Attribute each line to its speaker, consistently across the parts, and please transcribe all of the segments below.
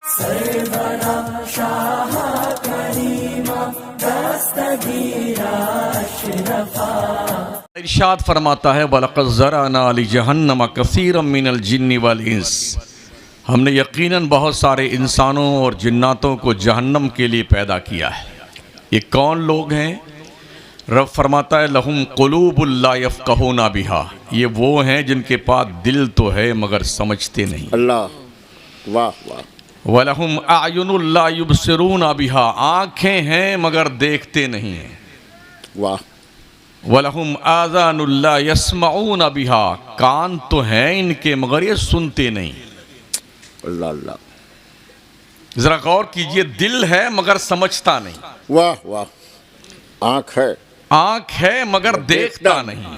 Speaker 1: सरवरा शाह करीमा दस्तगीरा अशरफा।
Speaker 2: इरशाद फरमाता है वलक़द ज़रअना लिजहन्नम कसीरम मिनल जिन्नि वल इंस, हमने यकीनन बहुत सारे इंसानों और जिन्नातों को जहन्नम के लिए पैदा किया है। ये कौन लोग हैं? रब फरमाता है लहुम क़ुलूबुल ला यफ़क़हूना बिहा, ये वो हैं जिनके पास दिल तो है मगर समझते नहीं।
Speaker 3: अल्लाह, वाह वाह।
Speaker 2: वलहुम अयुनुल ला युबसिरूना बिहा, आँखें हैं मगर देखते नहीं हैं।
Speaker 3: वाह।
Speaker 2: वलहुम आज़ानुल ला यस्मऊना बिहा, कान तो हैं इनके मगर ये सुनते नहीं।
Speaker 3: अल्लाह अल्लाह।
Speaker 2: जरा गौर कीजिए, दिल है मगर समझता नहीं।
Speaker 3: वाह वाह। आँख है,
Speaker 2: आँख है मगर देखता नहीं।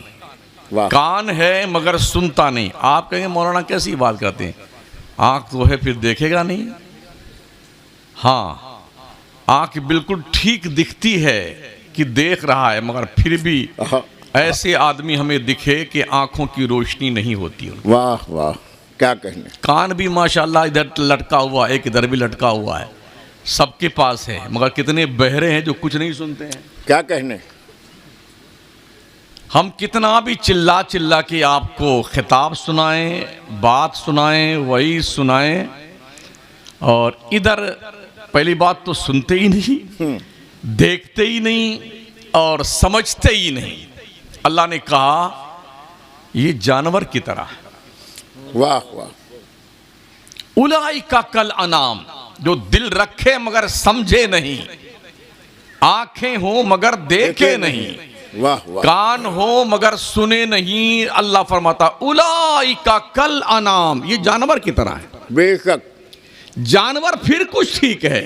Speaker 3: वाह।
Speaker 2: कान है मगर सुनता नहीं। आप कहेंगे मौलाना कैसी बात करते हैं, आँख तो है फिर देखेगा नहीं? हाँ, आँख बिल्कुल ठीक दिखती है कि देख रहा है, मगर फिर भी ऐसे आदमी हमें दिखे कि आँखों की रोशनी नहीं होती।
Speaker 3: वाह वाह, क्या कहने।
Speaker 2: कान भी माशाल्लाह इधर लटका हुआ है, एक इधर भी लटका हुआ है, सबके पास है, मगर कितने बहरे हैं जो कुछ नहीं सुनते हैं।
Speaker 3: क्या कहने।
Speaker 2: हम कितना भी चिल्ला चिल्ला के आपको खिताब सुनाएं, बात सुनाएं, वही सुनाएं, और इधर पहली बात तो सुनते ही नहीं, देखते ही नहीं और समझते ही नहीं। अल्लाह ने कहा ये जानवर की तरह है।
Speaker 3: वाह वाह।
Speaker 2: उलाइका कल अनाम, जो दिल रखे मगर समझे नहीं, आंखें हो मगर देखे नहीं,
Speaker 3: वाह वाह।
Speaker 2: कान हो मगर सुने नहीं। अल्लाह फरमाता उलाइका कल अनाम, ये जानवर की तरह है।
Speaker 3: बेशक
Speaker 2: जानवर फिर कुछ ठीक है,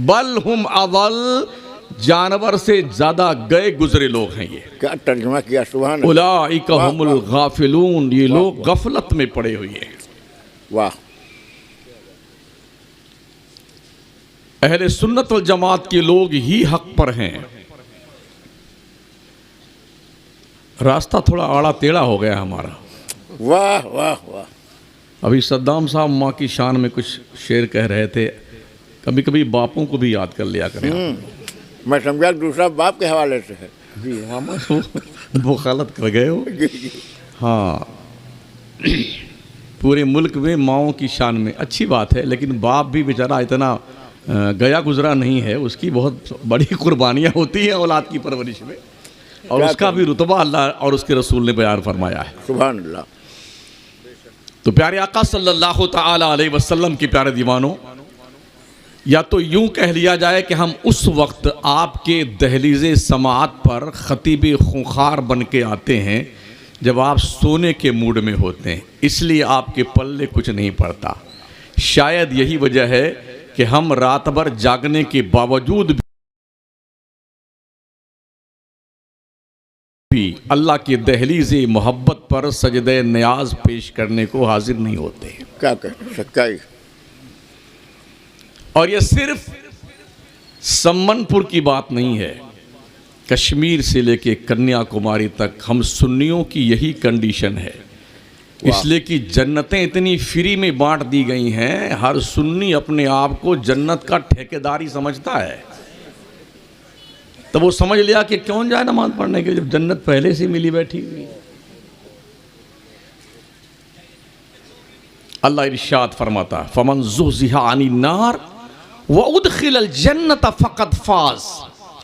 Speaker 2: बल हुम अवल, जानवर से ज्यादा गए गुजरे लोग हैं ये।
Speaker 3: क्या तर्जुमा किया, सुभान अल्लाह।
Speaker 2: उलाइका हुमुल गाफिलून, ये लोग गफलत में पड़े हुए हैं।
Speaker 3: वाह।
Speaker 2: अहले सुन्नत वल जमात के लोग ही हक पर हैं। रास्ता थोड़ा आड़ा टेढ़ा हो गया हमारा।
Speaker 3: वाह वाह वाह।
Speaker 2: अभी सद्दाम साहब माँ की शान में कुछ शेर कह रहे थे, कभी कभी बापों को भी याद कर लिया करें।
Speaker 3: मैं समझा दूसरा बाप के हवाले से है।
Speaker 2: जी हाँ, मुखालत कर गए हो। हाँ, पूरे मुल्क में माओं की शान में अच्छी बात है, लेकिन बाप भी बेचारा इतना गया गुजरा नहीं है, उसकी बहुत बड़ी कुर्बानियाँ होती हैं औलाद की परवरिश में, और उसका भी रुतबा अल्लाह और उसके रसूल ने बयान फरमाया है।
Speaker 3: सुभान अल्लाह।
Speaker 2: तो प्यारे आका सल्लल्लाहु ताला अलैहि वसल्लम के प्यारे दीवानों, या तो यूं कह लिया जाए कि हम उस वक्त आपके दहलीज़े समाअत पर खतीब खूंखार बन के आते हैं जब आप सोने के मूड में होते हैं, इसलिए आपके पल्ले कुछ नहीं पड़ता। शायद यही वजह है कि हम रात भर जागने के बावजूद भी अल्लाह के दहलीज़े मोहब्बत पर सजदे नियाज पेश करने को हाजिर नहीं होते।
Speaker 3: क्या कहें, सच्चाई।
Speaker 2: और यह सिर्फ सम्मनपुर की बात नहीं है, कश्मीर से लेके कन्याकुमारी तक हम सुन्नियों की यही कंडीशन है। इसलिए कि जन्नतें इतनी फ्री में बांट दी गई हैं, हर सुन्नी अपने आप को जन्नत का ठेकेदारी समझता है। तो वो समझ लिया कि क्यों जाए नमाज पढ़ने के लिए जब जन्नत पहले से मिली बैठी हुई। अल्लाह इरशाद फरमाता फमन ज़ुहज़िहा अनिन नार व उदखिलल जन्नत फ़क़द फ़ाज़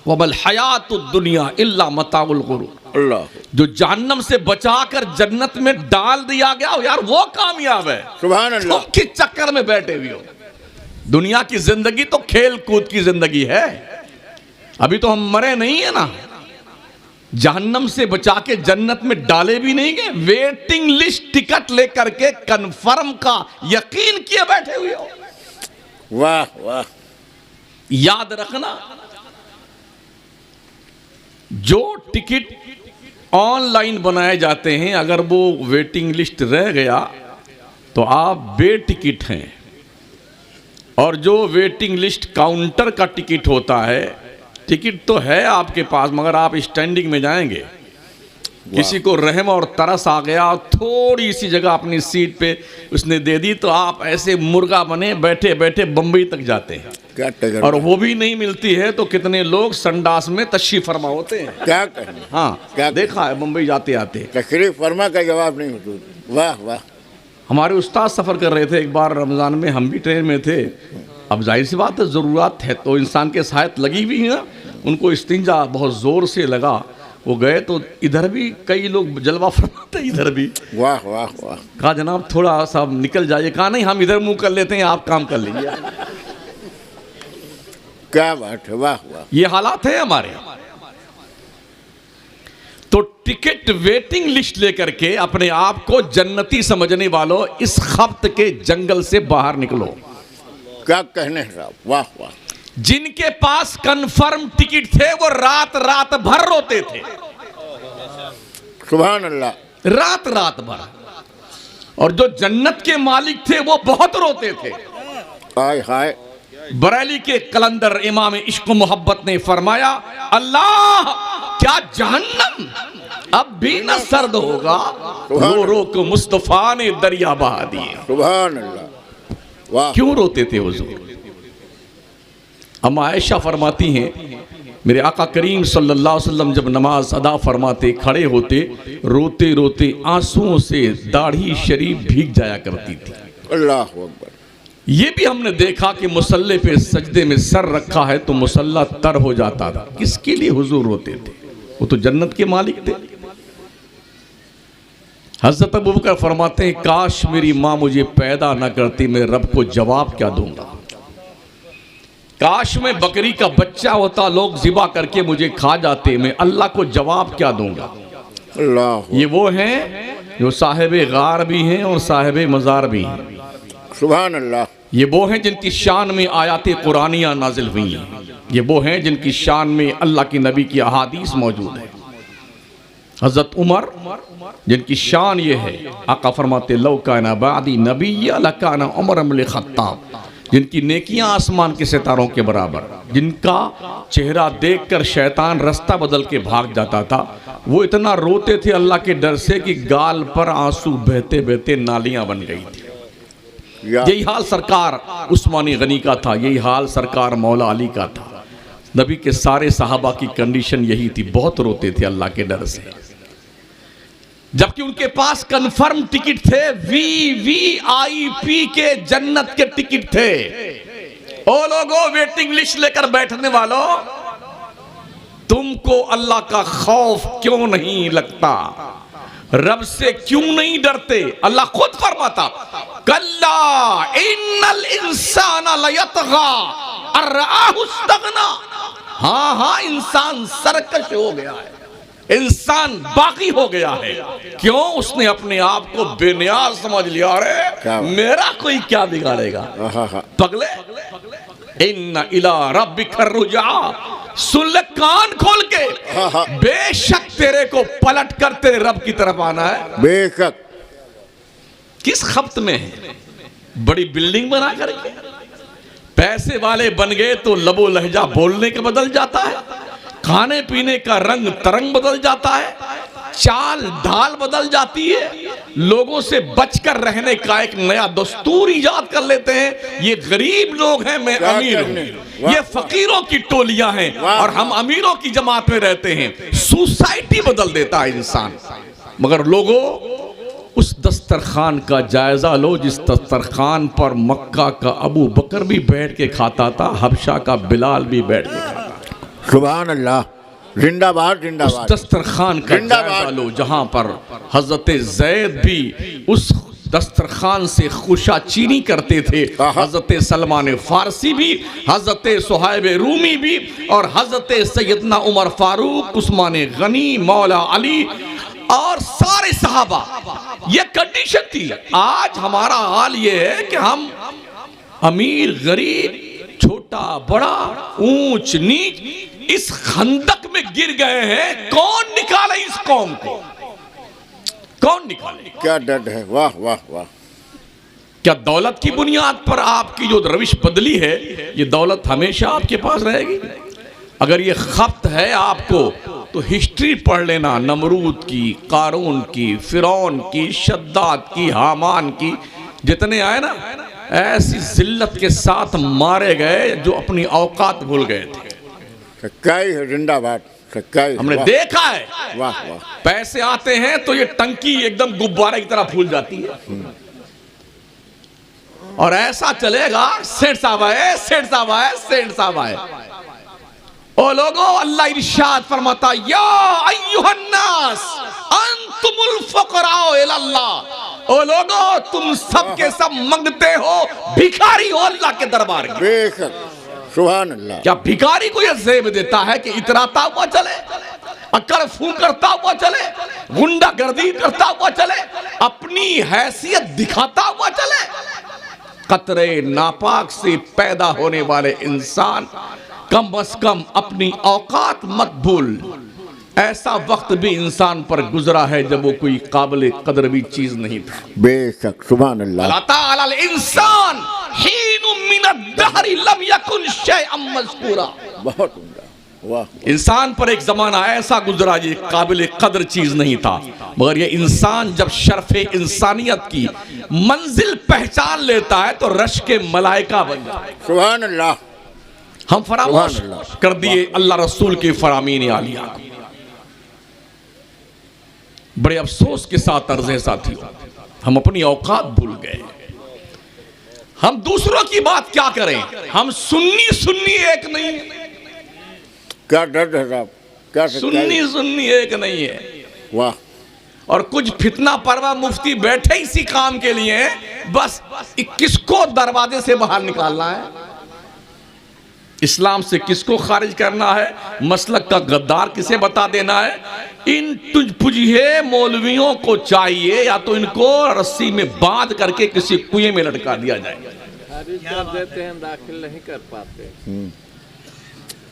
Speaker 2: वमल हयातुद दुनिया इल्ला मताउल गुरूर।
Speaker 3: अल्लाह।
Speaker 2: जो जहन्नम से बचाकर जन्नत में डाल दिया गया हो यार, वो कामयाब है।
Speaker 3: सुभान अल्लाह।
Speaker 2: तुम किस चक्कर में बैठे हुए हो? दुनिया की जिंदगी तो खेल कूद की जिंदगी है, अभी तो हम मरे नहीं है ना। जहन्नम से बचा के जन्नत में डाले भी नहीं गए, वेटिंग लिस्ट टिकट लेकर के कन्फर्म का यकीन किए बैठे हुए हो।
Speaker 3: वाह वाह।
Speaker 2: याद रखना, जो टिकट ऑनलाइन बनाए जाते हैं अगर वो वेटिंग लिस्ट रह गया तो आप बेटिकट हैं, और जो वेटिंग लिस्ट काउंटर का टिकट होता है, टिकट तो है आपके पास मगर आप स्टैंडिंग में जाएंगे। किसी को रहम और तरस आ गया, थोड़ी सी जगह अपनी सीट पे उसने दे दी तो आप ऐसे मुर्गा बने बैठे बैठे बम्बई तक जाते हैं।
Speaker 3: क्या टगर,
Speaker 2: और वो भी नहीं मिलती है तो कितने लोग संडास में तशरीफ फरमा होते हैं।
Speaker 3: क्या कहने,
Speaker 2: हाँ,
Speaker 3: क्या
Speaker 2: देखा है बम्बई जाते आते।
Speaker 3: तशरीफ फरमा का जवाब नहीं हुजूर। वाह वाह।
Speaker 2: हमारे उस्ताद सफ़र कर रहे थे एक बार रमज़ान में, हम भी ट्रेन में थे। अब जाहिर सी बात है, ज़रूरत है तो इंसान के साथ लगी भी है ना। उनको इस्तिंजा बहुत ज़ोर से लगा, वो गए तो इधर भी कई लोग जलवा फरमाते, इधर भी।
Speaker 3: वाह वाह वाह।
Speaker 2: कहा जनाब थोड़ा सा निकल जाइए। कहा नहीं, हम इधर मुंह कर लेते हैं, आप काम कर लीजिए।
Speaker 3: क्या बात है, वाह वाह।
Speaker 2: ये हालात है हमारे। तो टिकट वेटिंग लिस्ट लेकर के अपने आप को जन्नती समझने वालों, इस खब्त के जंगल से बाहर निकलो।
Speaker 3: क्या कहने हैं साहब, वाह वाह।
Speaker 2: जिनके पास कंफर्म टिकट थे वो रात रात भर रोते थे,
Speaker 3: सुभान अल्लाह,
Speaker 2: रात रात भर। और जो जन्नत के मालिक थे वो बहुत रोते थे।
Speaker 3: हाय हाय।
Speaker 2: बरेली के कलंदर इमाम इश्क मोहब्बत ने फरमाया, अल्लाह क्या जहन्नम अब भी न सर्द होगा, रो रो को मुस्तफा ने दरिया बहा दिए।
Speaker 3: सुभान अल्लाह, वाह।
Speaker 2: क्यों रोते थे हुजूर? अम्मा आयशा फरमाती हैं, मेरे आका करीम सल्लल्लाहु अलैहि वसल्लम जब नमाज अदा फरमाते, खड़े होते, रोते रोते आंसुओं से दाढ़ी शरीफ भीग जाया करती थी।
Speaker 3: अल्लाह अकबर।
Speaker 2: ये भी हमने देखा कि मुसल्ले पे सजदे में सर रखा है तो मुसल्ला तर हो जाता था। किसके लिए हुजूर रोते थे? वो तो जन्नत के मालिक थे। हज़रत अबू बकर फरमाते हैं, काश मेरी माँ मुझे पैदा न करती, मैं रब को जवाब क्या दूंगा। काश मैं बकरी का बच्चा होता, लोग ज़िबा करके मुझे खा जाते, मैं अल्लाह को जवाब क्या दूंगा।
Speaker 3: अल्लाह।
Speaker 2: ये वो हैं जो साहिब गार भी हैं और साहिब मज़ार भी हैं।
Speaker 3: सुभान अल्लाह।
Speaker 2: ये वो हैं जिनकी शान में आयात कुरानियाँ नाजिल हुई हैं। ये वो हैं जिनकी शान में अल्लाह की नबी की अहादीस मौजूद है। हज़रत उमर जिनकी शान ये है, आका फरमाते लौ काना बादी नबिय्या लकाना उमर इब्न ख़त्ताब, जिनकी नेकियां आसमान के सितारों के बराबर, जिनका चेहरा देखकर शैतान रास्ता बदल के भाग जाता था। वो इतना रोते थे अल्लाह के डर से कि गाल पर आंसू बहते बहते नालियां बन गई थी। यही हाल सरकार उस्मानी गनी का था, यही हाल सरकार मौला अली का था। नबी के सारे सहाबा की कंडीशन यही थी, बहुत रोते थे अल्लाह के डर से। जबकि उनके पास कंफर्म टिकट थे, VVIP के जन्नत के टिकट थे। ओ लोगों, वेटिंग लिस्ट लेकर बैठने वालों, तुमको अल्लाह का खौफ क्यों नहीं लगता? रब से क्यों नहीं डरते? अल्लाह खुद फरमाता, कल्ला इन्नल इंसाना लयतगा अर्राहु इस्तगना। हाँ हाँ, इंसान सरकश हो गया है, इंसान बाकी हो गया है। क्यों? उसने अपने आप को बेनियाज समझ लिया। अरे मेरा कोई क्या बिगाड़ेगा पगले। इन्ना इला रब्बिका रुजा, सुन ले कान खोल के, बेशक तेरे को पलट कर तेरे रब की तरफ आना है।
Speaker 3: बेशक।
Speaker 2: किस खप्त में है? बड़ी बिल्डिंग बना करके पैसे वाले बन गए तो लबो लहजा बोलने का बदल जाता है, खाने पीने का रंग तरंग बदल जाता है, चाल ढाल बदल जाती है, लोगों से बचकर रहने का एक नया दस्तूर इजाद कर लेते हैं। ये गरीब लोग हैं, मैं अमीर हूं, ये फकीरों की टोलियां हैं और हम अमीरों की जमात में रहते हैं। सोसाइटी बदल देता है इंसान। मगर लोगों, उस दस्तरखान का जायजा लो जिस दस्तरखान पर मक्का का अबू बकर भी बैठ के खाता था, हबशा का बिलाल भी बैठ के खाता था।
Speaker 3: सुभान अल्लाह, जिंदाबाद जिंदाबाद।
Speaker 2: दस्तरखान का जायजा लो जहां पर हजरत जैद भी उस दस्तरखान से खुशा चीनी करते थे, हजरत सलमान फारसी भी, हजरत सुहाइब रूमी भी और हजरत सैयदना उमर फारूक, उस्मान गनी, मौला अली और सारे सहाबा। ये कंडीशन थी। आज हमारा हाल ये है कि हम अमीर गरीब, छोटा बड़ा, ऊंच नीच, इस खंदक में गिर गए हैं। कौन निकाले इस कौम को? कौन निकाले?
Speaker 3: क्या डर है। वाह वाह वाह।
Speaker 2: क्या दौलत की बुनियाद पर आपकी जो रविश बदली है, ये दौलत हमेशा आपके पास रहेगी? अगर ये खप्त है आपको तो हिस्ट्री पढ़ लेना, नमरूद की, कारून की, फिरौन की, शद्दाद की, हामान की, जितने आए ना ऐसी जिल्लत के साथ मारे गए जो अपनी औकात भूल गए थे।
Speaker 3: सच्चाई है, जिंदाबाद, सच्चाई है,
Speaker 2: हमने
Speaker 3: वाह,
Speaker 2: देखा है।
Speaker 3: वाह वाह।
Speaker 2: पैसे आते हैं तो ये टंकी एकदम गुब्बारे की तरह फूल जाती है, और ऐसा चलेगा सेठ साहब आए, सेठ साहब आए, सेठ साहब आए। ओ लोगों, अल्लाह इरशाद फरमाता, या अय्युहन्नास अंतुमुल फुकराओ इलल्लाह। ओ लोगों, तुम सब के सब मंगते हो, भिखारी हो अल्लाह के दरबार में।
Speaker 3: बेशक, सुभान अल्लाह।
Speaker 2: क्या भिखारी को यह जेब देता है कि इतराता हुआ चले, अकड़ फूंक करता हुआ चले, गुंडागर्दी करता हुआ चले, अपनी हैसियत दिखाता हुआ चले? कतरे नापाक से पैदा होने वाले इंसान, कम से कम अपनी औकात मत भूल। ऐसा वक्त भी इंसान पर गुजरा है जब वो कोई काबिल कदर भी चीज नहीं था।
Speaker 3: बेशक, सुभान अल्लाह।
Speaker 2: अल्लाह ताला अल इंसान हीनुम मिनद दहरी लम यकुन शैअम मज़कूरा।
Speaker 3: बहुत उम्दा, वाह।
Speaker 2: इंसान पर एक जमाना ऐसा गुजरा ये काबिल कदर चीज नहीं था, मगर ये इंसान जब शर्फ़े इंसानियत की मंजिल पहचान लेता है तो रश के मलाइका बन जाता है।
Speaker 3: सुभान अल्लाह।
Speaker 2: हम फरामोश
Speaker 3: सुभान अल्लाह।
Speaker 2: कर दिए अल्लाह रसूल के फरामीन आलिया को। बड़े अफसोस के साथ अर्ज़े साथियों, हम अपनी औकात भूल गए। हम दूसरों की बात क्या करें, हम सुन्नी सुन्नी एक नहीं है।
Speaker 3: क्या दर्द है साहब, क्या सच्चाई।
Speaker 2: सुन्नी सुन्नी एक नहीं है।
Speaker 3: वाह।
Speaker 2: और कुछ फितना परवा मुफ्ती बैठे इसी काम के लिए, बस किसको दरवाजे से बाहर निकालना है, इस्लाम से किसको खारिज करना है, मसलक का गद्दार किसे बता देना है। इन तुझ पुजिए मौलवियों को चाहिए या तो इनको रस्सी में बांध करके किसी कुएं में लटका दिया जाए।
Speaker 4: देते हैं, दाखिल नहीं कर पाते।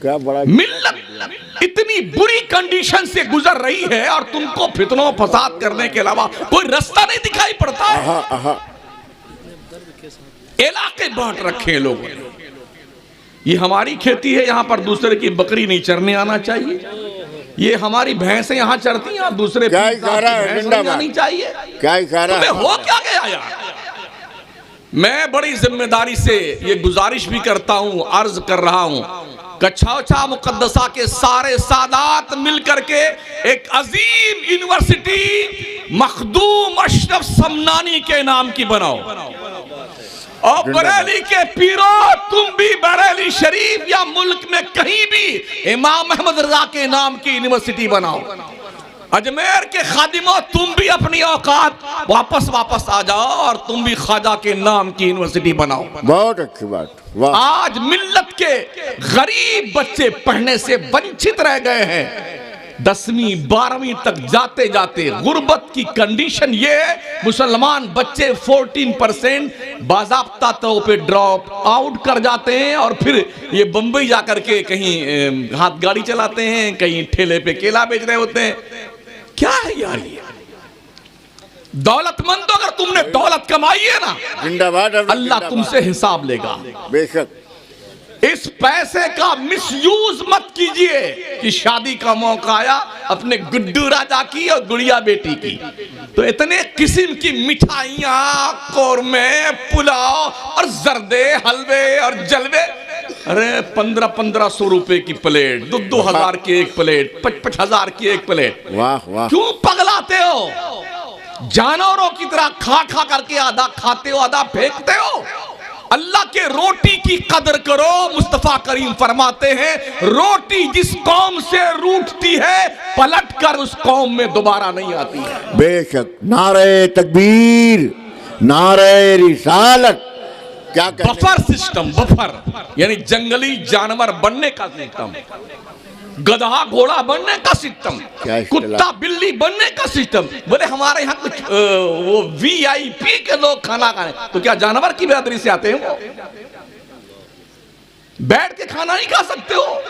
Speaker 3: क्या बड़ा
Speaker 2: मिल्लत इतनी बुरी कंडीशन से गुजर रही है और तुमको फितनों फसाद करने के अलावा कोई रास्ता नहीं दिखाई पड़ता है।
Speaker 3: आहा, आहा।
Speaker 2: इलाके बांट रखे हैं लोगों ने। ये हमारी खेती है, यहाँ पर दूसरे की बकरी नहीं चरने आना चाहिए। ये हमारी भैंसें यहाँ चरती हैं, दूसरे
Speaker 3: क्या इशारा है,
Speaker 2: भैंस नहीं
Speaker 3: जिंदाबाद।
Speaker 2: आनी चाहिए।
Speaker 3: क्या इशारा
Speaker 2: तुम्हें
Speaker 3: है।
Speaker 2: हो क्या गया यार। मैं बड़ी जिम्मेदारी से ये गुजारिश भी करता हूँ, अर्ज कर रहा हूँ, कच्छा मुकद्दसा के सारे सादात मिल करके एक अजीम यूनिवर्सिटी मखदूम अशरफ समनानी के नाम की बनाओ। और बरेली के पीरो, तुम भी बरेली शरीफ या मुल्क में कहीं भी इमाम अहमद रजा के नाम की यूनिवर्सिटी बनाओ। अजमेर के खादिमों, तुम भी अपनी औकात वापस आ जाओ और तुम भी ख्वाजा के नाम की यूनिवर्सिटी बनाओ।
Speaker 3: बहुत अच्छी बात, वाह।
Speaker 2: आज मिल्लत के गरीब बच्चे पढ़ने से वंचित रह गए हैं। 10वीं 12वीं तक जाते जाते गुर्बत की कंडीशन ये है, मुसलमान बच्चे 14% बाज़ाब्ता तौर पे ड्रॉप आउट कर जाते हैं और फिर ये बंबई जाकर के कहीं हाथ गाड़ी चलाते हैं, कहीं ठेले पे केला बेच रहे होते हैं। क्या है यार ये। दौलतमंद, अगर तुमने दौलत कमाई है ना,
Speaker 3: जिंदाबाद,
Speaker 2: अल्लाह तुमसे हिसाब लेगा।
Speaker 3: बेशक।
Speaker 2: इस पैसे का मिसयूज मत कीजिए कि शादी का मौका आया अपने गुड्डू राजा की और गुड़िया बेटी की, तो इतने किस्म की मिठाइयाँ, कौरमे, पुलाव और जर्दे, हलवे और जलवे। अरे 1500 रुपए की प्लेट, 2,000 की एक प्लेट, 5,000 की एक प्लेट।
Speaker 3: वाह वाह।
Speaker 2: क्यों पगलाते हो? जानवरों की तरह खा करके आधा खाते हो, आधा फेंकते हो। अल्लाह के रोटी की कदर करो। मुस्तफा करीम फरमाते हैं, रोटी जिस कौम से रूठती है पलट कर उस कौम में दोबारा नहीं आती है।
Speaker 3: बेशक। नारे तकबीर, नारे रिसालत। क्या
Speaker 2: बफर सिस्टम, बफर यानी जंगली जानवर बनने का सिस्टम, गधा घोड़ा बनने का सिस्टम, कुत्ता बिल्ली बनने का सिस्टम। बोले हमारे यहाँ कुछ वो VIP के लोग खाना खाने, तो क्या जानवर की बिरादरी से आते हैं वो? बैठ के खाना नहीं खा सकते हो?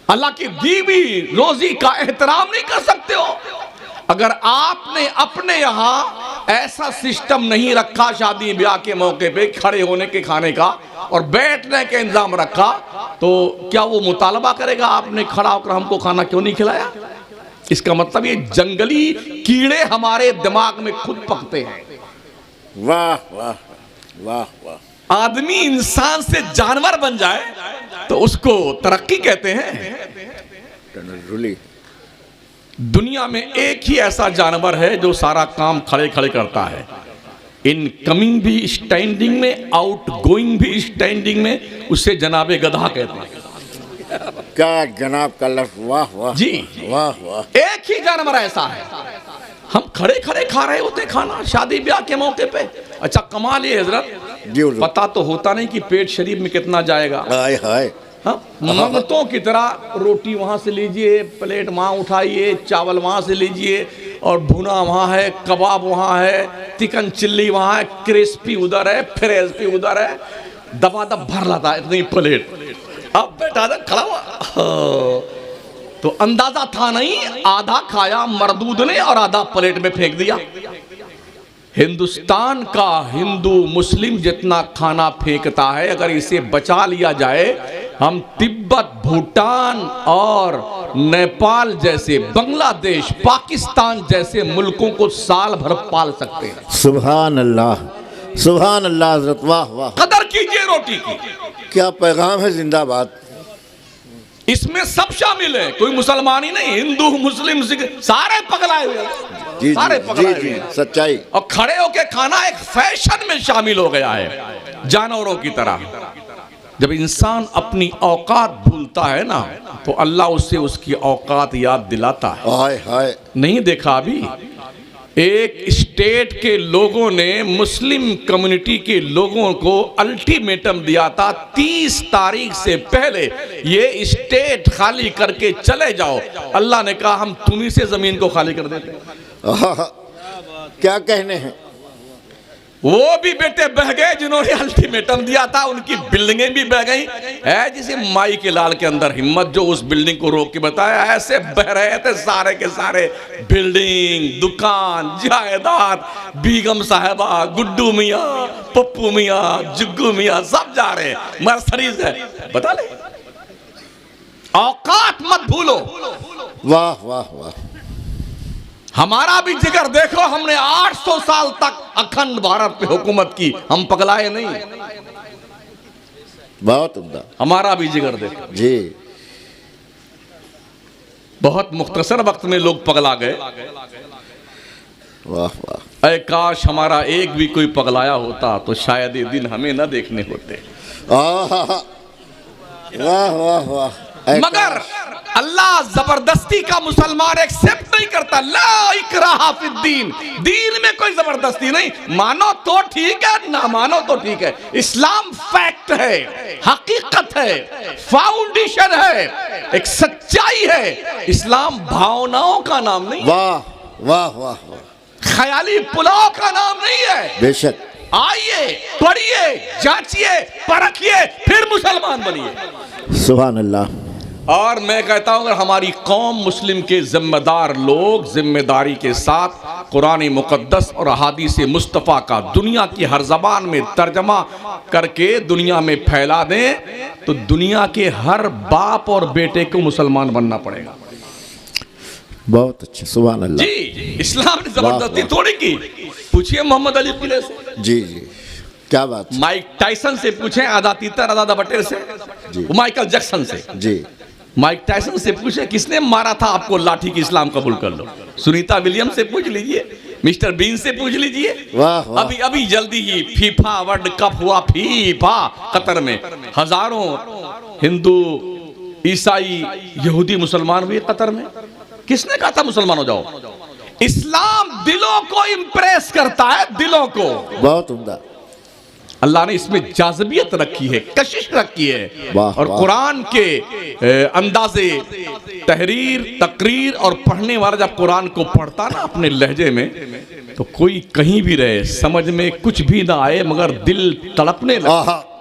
Speaker 2: अल्लाह की दी हुई रोजी का एहतराम नहीं कर सकते हो? अगर आपने अपने यहाँ ऐसा सिस्टम नहीं रखा शादी ब्याह के मौके पे खड़े होने के खाने का और बैठने के इंतजाम रखा, तो क्या वो मुतालबा करेगा आपने खड़ा होकर हमको खाना क्यों नहीं खिलाया? इसका मतलब ये जंगली कीड़े हमारे दिमाग में खुद पकते हैं।
Speaker 3: वाह वाह वाह वाह।
Speaker 2: आदमी इंसान से जानवर बन जाए तो उसको तरक्की कहते हैं।
Speaker 3: तनज़्ज़ुली।
Speaker 2: दुनिया में एक ही ऐसा जानवर है जो सारा काम खड़े खड़े करता है, इनकमिंग भी स्टैंडिंग में, आउट गोइंग भी स्टैंडिंग में, उसे जनाबे गधा कहते हैं।
Speaker 3: क्या जनाब का लफ्ज़, वाह वाह
Speaker 2: जी
Speaker 3: वाह वाह।
Speaker 2: एक ही जानवर ऐसा है, हम खड़े खड़े खा रहे होते खाना शादी ब्याह के मौके पे। अच्छा कमाल ये हजरत,
Speaker 3: जी हुजूर।
Speaker 2: पता तो होता नहीं कि पेट शरीफ में कितना जाएगा।
Speaker 3: हाय हाय।
Speaker 2: हाँ, मंगतों की तरह रोटी वहाँ से लीजिए, प्लेट वहाँ उठाइए, चावल वहाँ से लीजिए, और भुना वहाँ है, कबाब वहाँ है, चिकन चिल्ली वहाँ है, क्रिस्पी उधर है, फ्रेस्पी उधर है, दबादब भर लाता है इतनी प्लेट। अब बैठा था खड़ा हुआ, तो अंदाजा था नहीं, आधा खाया मरदूद ने और आधा प्लेट में फेंक दिया। हिंदुस्तान का हिंदू मुस्लिम जितना खाना फेंकता है, अगर इसे बचा लिया जाए, हम तिब्बत, भूटान और नेपाल जैसे, बांग्लादेश, पाकिस्तान जैसे मुल्कों को साल भर पाल सकते हैं।
Speaker 3: सुभान अल्लाह, सुभान अल्लाह हज़रत, वाह वाह।
Speaker 2: कदर कीजिए रोटी की।
Speaker 3: क्या पैगाम है, जिंदाबाद।
Speaker 2: इसमें सब शामिल है, कोई मुसलमान ही नहीं, हिंदू मुस्लिम सिख सारे पगलाए हुए हैं,
Speaker 3: जी
Speaker 2: सारे
Speaker 3: जी
Speaker 2: पगलाए
Speaker 3: जी
Speaker 2: हुए
Speaker 3: जी,
Speaker 2: हैं।
Speaker 3: सच्चाई।
Speaker 2: और खड़े होके खाना एक फैशन में शामिल हो गया है, जानवरों की तरह। जब इंसान अपनी औकात भूलता है ना, तो अल्लाह उससे उसकी औकात याद दिलाता है।
Speaker 3: हाय हाय।
Speaker 2: नहीं देखा अभी एक स्टेट के लोगों ने मुस्लिम कम्युनिटी के लोगों को अल्टीमेटम दिया था, 30 तारीख से पहले ये स्टेट खाली करके चले जाओ। अल्लाह ने कहा हम तुम्ही से जमीन को खाली कर देते हैं।
Speaker 3: क्या कहने हैं।
Speaker 2: वो भी बेटे बह गए जिन्होंने अल्टीमेटम दिया था, उनकी बिल्डिंगें भी बह गई। है जिसे माई के लाल के अंदर हिम्मत, जो उस बिल्डिंग को रोक के बताया, ऐसे बह रहे थे सारे के सारे, बिल्डिंग, दुकान, जायदाद, बीगम साहबा, गुड्डू मियाँ, पप्पू मियाँ, जुग्गू मियाँ, सब जा रहे हैं मर्सडीज है। बता ले, औकात मत भूलो।
Speaker 3: वाह वाह वाह।
Speaker 2: हमारा भी जिगर देखो, हमने 800 साल तक अखंड भारत पे हुकूमत की, हम पगलाए नहीं।
Speaker 3: बहुत उम्दा।
Speaker 2: हमारा भी जिगर देखो
Speaker 3: जी।
Speaker 2: बहुत मुख्तसर वक्त में लोग पगला गए।
Speaker 3: वाह वाह।
Speaker 2: ऐ काश हमारा एक भी कोई पगलाया होता तो शायद ये दिन हमें न देखने होते।
Speaker 3: वाह वाह वाह।
Speaker 2: मगर अल्लाह जबरदस्ती का मुसलमान एक्सेप्ट नहीं करता। ला इकराहा फिद्दीन, दीन में कोई जबरदस्ती नहीं, मानो तो ठीक है, ना मानो तो ठीक है। इस्लाम फैक्ट है, हकीकत है, फाउंडेशन है, एक सच्चाई है। इस्लाम भावनाओं का नाम नहीं,
Speaker 3: वाह वाह वाह वाह।
Speaker 2: ख्याली पुलाव का नाम नहीं है।
Speaker 3: बेशक।
Speaker 2: आइए, पढ़िए, जांचिए, परखिए, फिर मुसलमान बनिए।
Speaker 3: सुभान अल्लाह।
Speaker 2: और मैं कहता हूं, अगर हमारी कौम मुस्लिम के जिम्मेदार लोग जिम्मेदारी के साथ कुरान मुकद्दस और अहादीस मुस्तफ़ा का दुनिया की हर जबान में तर्जमा करके दुनिया में फैला दें, तो दुनिया के हर बाप और बेटे को मुसलमान बनना पड़ेगा।
Speaker 3: बहुत अच्छा, सुभान अल्लाह।
Speaker 2: जी, इस्लाम ने जबरदस्ती थोड़ी की। पूछिए मोहम्मद अली किले से,
Speaker 3: जी जी, क्या बात।
Speaker 2: माइक टाइसन से पूछे, आदा तीतर आदा बटेर से, माइकल जैक्सन से,
Speaker 3: जी,
Speaker 2: माइक टाइसन से पूछे किसने मारा था आपको लाठी की, इस्लाम कबूल कर लो। सुनीता विलियम्स से पूछ लीजिए, मिस्टर बीन से पूछ लीजिए।
Speaker 3: वाह वाह।
Speaker 2: अभी अभी जल्दी ही फीफा वर्ल्ड कप हुआ, फीफा कतर में, हजारों हिंदू, ईसाई, यहूदी, मुसलमान हुए कतर में। किसने कहा था मुसलमान हो जाओ? इस्लाम दिलों को इंप्रेस करता है, दिलों को।
Speaker 3: बहुत उम्दा।
Speaker 2: अल्लाह ने इसमें जाज़बियत रखी है, कशिश रखी है।
Speaker 3: वाह,
Speaker 2: और
Speaker 3: वाह।
Speaker 2: कुरान के अंदाजे, तहरीर, तकरीर और पढ़ने वाला जब कुरान को पढ़ता ना अपने लहजे में, तो कोई कहीं भी रहे, समझ में कुछ भी ना आए, मगर दिल तड़पने लगता,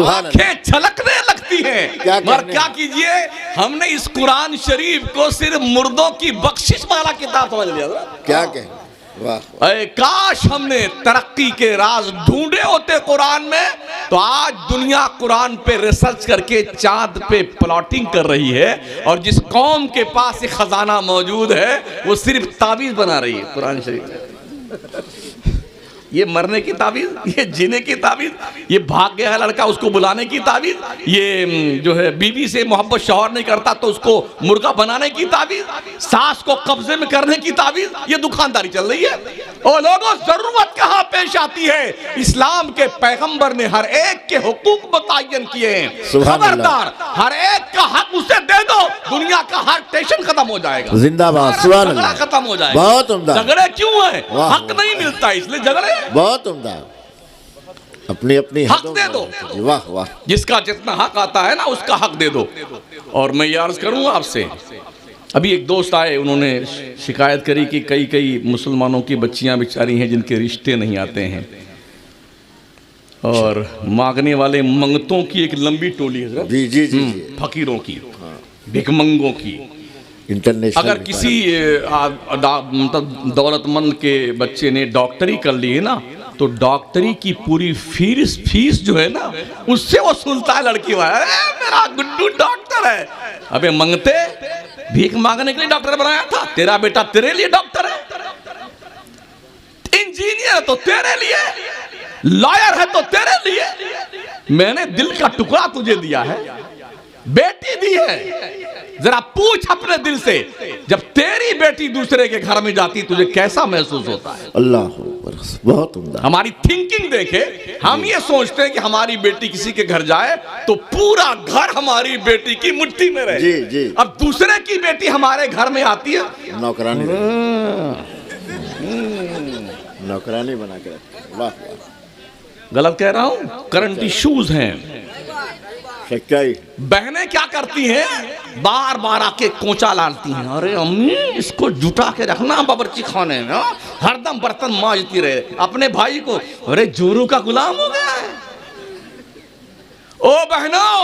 Speaker 2: आंखें छलकने लगती हैं। मगर क्या कीजिए, हमने इस कुरान शरीफ को सिर्फ मुर्दों की बख्शिश वाला किताब समझ लिया।
Speaker 3: क्या कहें। वाह
Speaker 2: अरे काश हमने तरक्की के राज ढूंढे होते कुरान में, तो आज दुनिया कुरान पे रिसर्च करके चांद पे प्लॉटिंग कर रही है, और जिस कौम के पास ये खजाना मौजूद है वो सिर्फ ताबीज बना रही है कुरान शरीफ में। ये मरने की ताबीज, ये जीने की ताबीज, ये भाग गया है लड़का उसको बुलाने की ताबीज, ये जो है बीवी से मोहब्बत शौहर नहीं करता तो उसको मुर्गा बनाने की ताबीज, सास को कब्जे में करने की ताबीज, ये दुकानदारी चल रही है। और लोगों, जरूरत कहां पेश आती है? इस्लाम के पैगंबर ने हर एक के हुकूक मुतय्यन किए हैं। खबरदार, हर एक का हक उसे दे दो, दुनिया का हर टेंशन खत्म हो जाएगा।
Speaker 3: जिंदाबाद, सुभान अल्लाह,
Speaker 2: खत्म हो जाएगा।
Speaker 3: बहुत उम्दा।
Speaker 2: झगड़े क्यों है?
Speaker 3: वाह,
Speaker 2: हक नहीं मिलता इसलिए झगड़े।
Speaker 3: बहुत उम्दा, अपनी अपनी
Speaker 2: हक दे दो।
Speaker 3: वाह वाह,
Speaker 2: जिसका जितना हक आता है ना उसका हक दे दो। और मैं ये अर्ज करूंगा आपसे, अभी एक दोस्त आए, उन्होंने शिकायत करी कि कई मुसलमानों की बच्चियां बेचारी हैं जिनके रिश्ते नहीं आते हैं, और मांगने वाले मंगतों की एक लंबी टोली है,
Speaker 3: जी जी जी जी,
Speaker 2: फकीरों की, भिखमंगों की।
Speaker 3: इंटरनेशनल।
Speaker 2: अगर किसी मतलब दौलतमंद के बच्चे ने डॉक्टरी कर ली है ना, तो डॉक्टरी की पूरी फीस जो है ना उससे वो सुनता है लड़की वाला, मेरा गुड्डू डॉक्टर है। अबे मंगते, भीख मांगने के लिए डॉक्टर बनाया था? तेरा बेटा तेरे लिए डॉक्टर है, इंजीनियर तो तेरे लिए, लॉयर है तो तेरे लिए। मैंने दिल का टुकड़ा तुझे दिया है, बेटी दी है। जरा पूछ अपने दिल से, जब तेरी बेटी दूसरे के घर में जाती तुझे कैसा महसूस होता है?
Speaker 3: अल्लाह अकबर, बहुत उम्दा।
Speaker 2: हमारी थिंकिंग देखे, हम ये सोचते हैं कि हमारी बेटी किसी के घर जाए तो पूरा घर हमारी बेटी की मुट्ठी में रहे।
Speaker 3: जी जी।
Speaker 2: अब दूसरे की बेटी हमारे घर में आती है,
Speaker 3: नौकरानी, नौकरानी बना के रखते। वाह वाह,
Speaker 2: गलत कह रहा हूं? करंट इश्यूज हैं।
Speaker 3: सच्चाई।
Speaker 2: बहनें क्या करती हैं? बार बार आके कोंचा लालती हैं, अरे अम्मी इसको जुटा के रखना बावर्ची खाने में, हरदम बर्तन मांजती रहे। अपने भाई को, अरे जोरू का गुलाम हो गया है। ओ बहनों,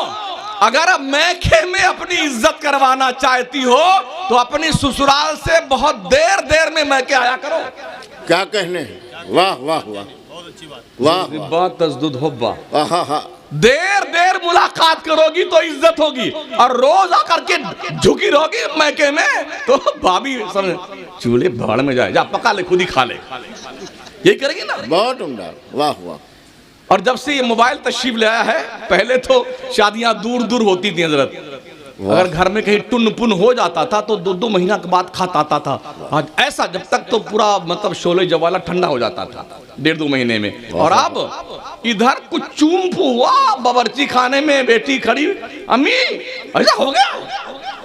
Speaker 2: अगर मैके में अपनी इज्जत करवाना चाहती हो तो अपनी ससुराल से बहुत देर में मैके आया करो।
Speaker 3: क्या कहने हैं? वाह वाह वाह, वाह
Speaker 2: बात तजदुद हुब्बा।
Speaker 3: वाह,
Speaker 2: देर मुलाकात करोगी तो इज्जत होगी, और रोज आकर के झुकी रहोगी मैके में तो भाभी समझ चूल्हे भाड़ में जाए, जा पका ले, खुद ही खा ले, यही करेगी ना।
Speaker 3: बहुत उम्दा, वाह वाह।
Speaker 2: और जब से ये मोबाइल तशरीफ ले आया है, पहले तो शादियां दूर होती थी हजरत, अगर घर में कहीं टुन पुन हो जाता था तो 2-2 महीना के बाद खत आता था। आज ऐसा, जब तक तो पूरा मतलब शोले जवाला ठंडा हो जाता था 1.5-2 महीने में। और अब इधर कुछ चूम हुआ बावर्ची खाने में, बेटी खड़ी, अम्मी ऐसा हो गया,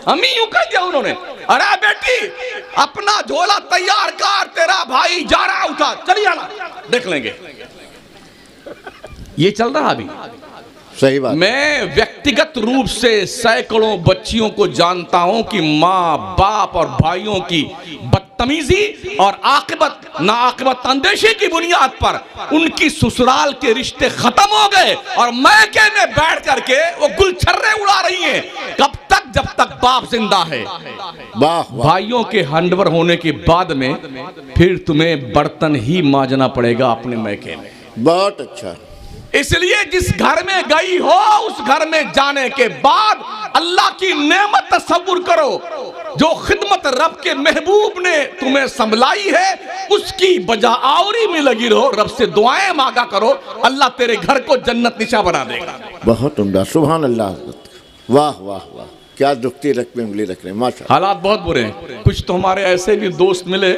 Speaker 2: अम्मी यूं कह दिया उन्होंने, अरे बेटी अपना झोला तैयार कर, तेरा भाई जा रहा, उठा चली जाना, देख लेंगे। ये चल रहा अभी।
Speaker 3: सही बात।
Speaker 2: मैं व्यक्तिगत रूप से सैकड़ों बच्चियों को जानता हूं कि माँ बाप और भाइयों की बदतमीजी और नाआकिबत अंदेशी की बुनियाद पर उनकी ससुराल के रिश्ते खत्म हो गए, और मैके में बैठ करके वो गुलछर्रे उड़ा रही हैं। कब तक? जब तक बाप जिंदा है।
Speaker 3: वाह।
Speaker 2: भाइयों के हैंडओवर होने के बाद में फिर तुम्हें बर्तन ही मांजना पड़ेगा अपने मैके में।
Speaker 3: बहुत अच्छा।
Speaker 2: इसलिए जिस घर में गई हो उस घर में जाने के बाद अल्लाह की नेमत तसव्वुर करो, जो खिदमत रब के महबूब ने तुम्हें संभलाई है उसकी बजाआवरी में लगी रहो, रब से दुआएं मांगा करो, अल्लाह तेरे घर को जन्नत निशा बना देगा।
Speaker 3: बहुत उम्दा, सुभान अल्लाह। वाह वाह वाह, क्या दुखती रख में उंगली रख रहे हैं। माशा।
Speaker 2: हालात बहुत बुरे हैं। कुछ तो हमारे ऐसे भी दोस्त मिले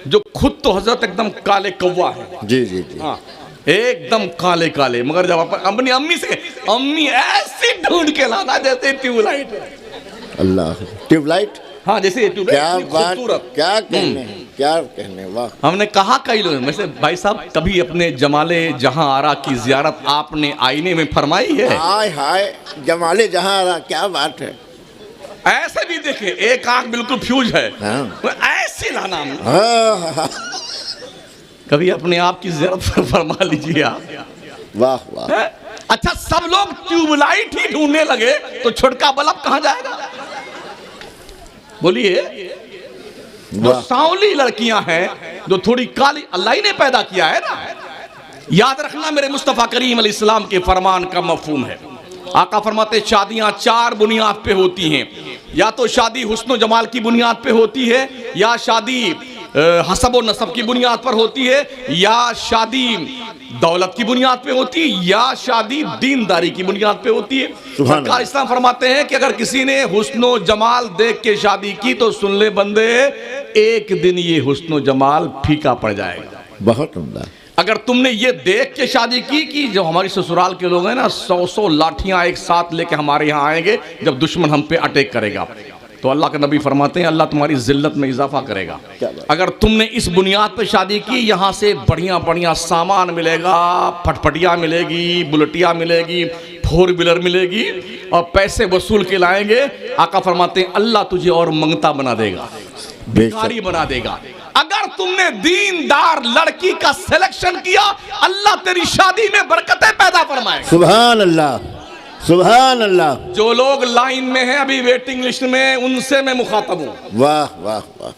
Speaker 2: जो खुद तो हजरत एकदम काले कौवा है।
Speaker 3: जी जी जी।
Speaker 2: हाँ, एकदम काले काले, मगर जब अपनी अम्मी से, अम्मी ऐसी ढूंढ के लाना जैसे ट्यूबलाइट।
Speaker 3: अल्लाह, ट्यूबलाइट।
Speaker 2: हाँ, जैसे ट्यूबलाइट।
Speaker 3: क्या बात, क्या कहने, क्या कहने। वाह।
Speaker 2: हमने कहा कई लोग, वैसे भाई साहब कभी अपने जमाले जहां आरा की जियारत आपने आईने में फरमाई है?
Speaker 3: हाय हाय, जमाले जहां आरा, क्या बात है।
Speaker 2: ऐसे भी देखे, एक आंख बिल्कुल फ्यूज है।
Speaker 3: हाँ।
Speaker 2: ऐसे लाना हमने।
Speaker 3: हाँ।
Speaker 2: कभी अपने आप की जियारत फरमा लीजिए आप।
Speaker 3: वाह वाह।
Speaker 2: अच्छा, सब लोग ट्यूबलाइट ही ढूंढने लगे तो छोटका बल्ब कहां जाएगा? बोलिए। जो सांवली लड़कियां हैं, जो थोड़ी काली, अल्लाह ही ने पैदा किया है ना। याद रखना मेरे मुस्तफ़ा करीम अलैहिस्सलाम के फरमान का मफहूम है। आका फरमाते शादियां 4 बुनियाद पे होती हैं, या तो शादी हुस्न जमाल की बुनियाद पे होती है, या शादी हसब और नसब की बुनियाद पर होती है, या शादी दौलत की बुनियाद पे होती है, या शादी दीनदारी की बुनियाद पे होती है। सरकार इस्लाम फरमाते हैं कि अगर किसी ने हुस्न जमाल देख के शादी की तो सुन ले बंदे, एक दिन ये हुस्न जमाल फीका पड़ जाएगा।
Speaker 3: बहुत उम्दा।
Speaker 2: अगर तुमने ये देख के शादी की कि जो हमारी ससुराल के लोग हैं ना 100 लाठियां एक साथ लेके हमारे यहाँ आएंगे जब दुश्मन हम पे अटैक करेगा, तो अल्लाह के नबी फरमाते हैं अल्लाह तुम्हारी जिल्लत में इजाफा करेगा। अगर तुमने इस बुनियाद पर शादी की, यहाँ से बढ़िया बढ़िया सामान मिलेगा, फटफटिया मिलेगी, बुलेटिया मिलेगी, 4 व्हीलर मिलेगी और पैसे वसूल के लाएंगे। आका फरमाते हैं अल्लाह तुझे और मंगता बना देगा, भिखारी बना देगा। अगर तुमने दीनदार लड़की का सिलेक्शन किया, अल्लाह तेरी शादी में बरकतें पैदा फरमाएगा।
Speaker 3: सुभान अल्लाह, सुभान अल्लाह।
Speaker 2: जो लोग लाइन में हैं अभी वेटिंग लिस्ट में, उनसे मैं मुखातब हूँ।
Speaker 3: वाह वाह वाह।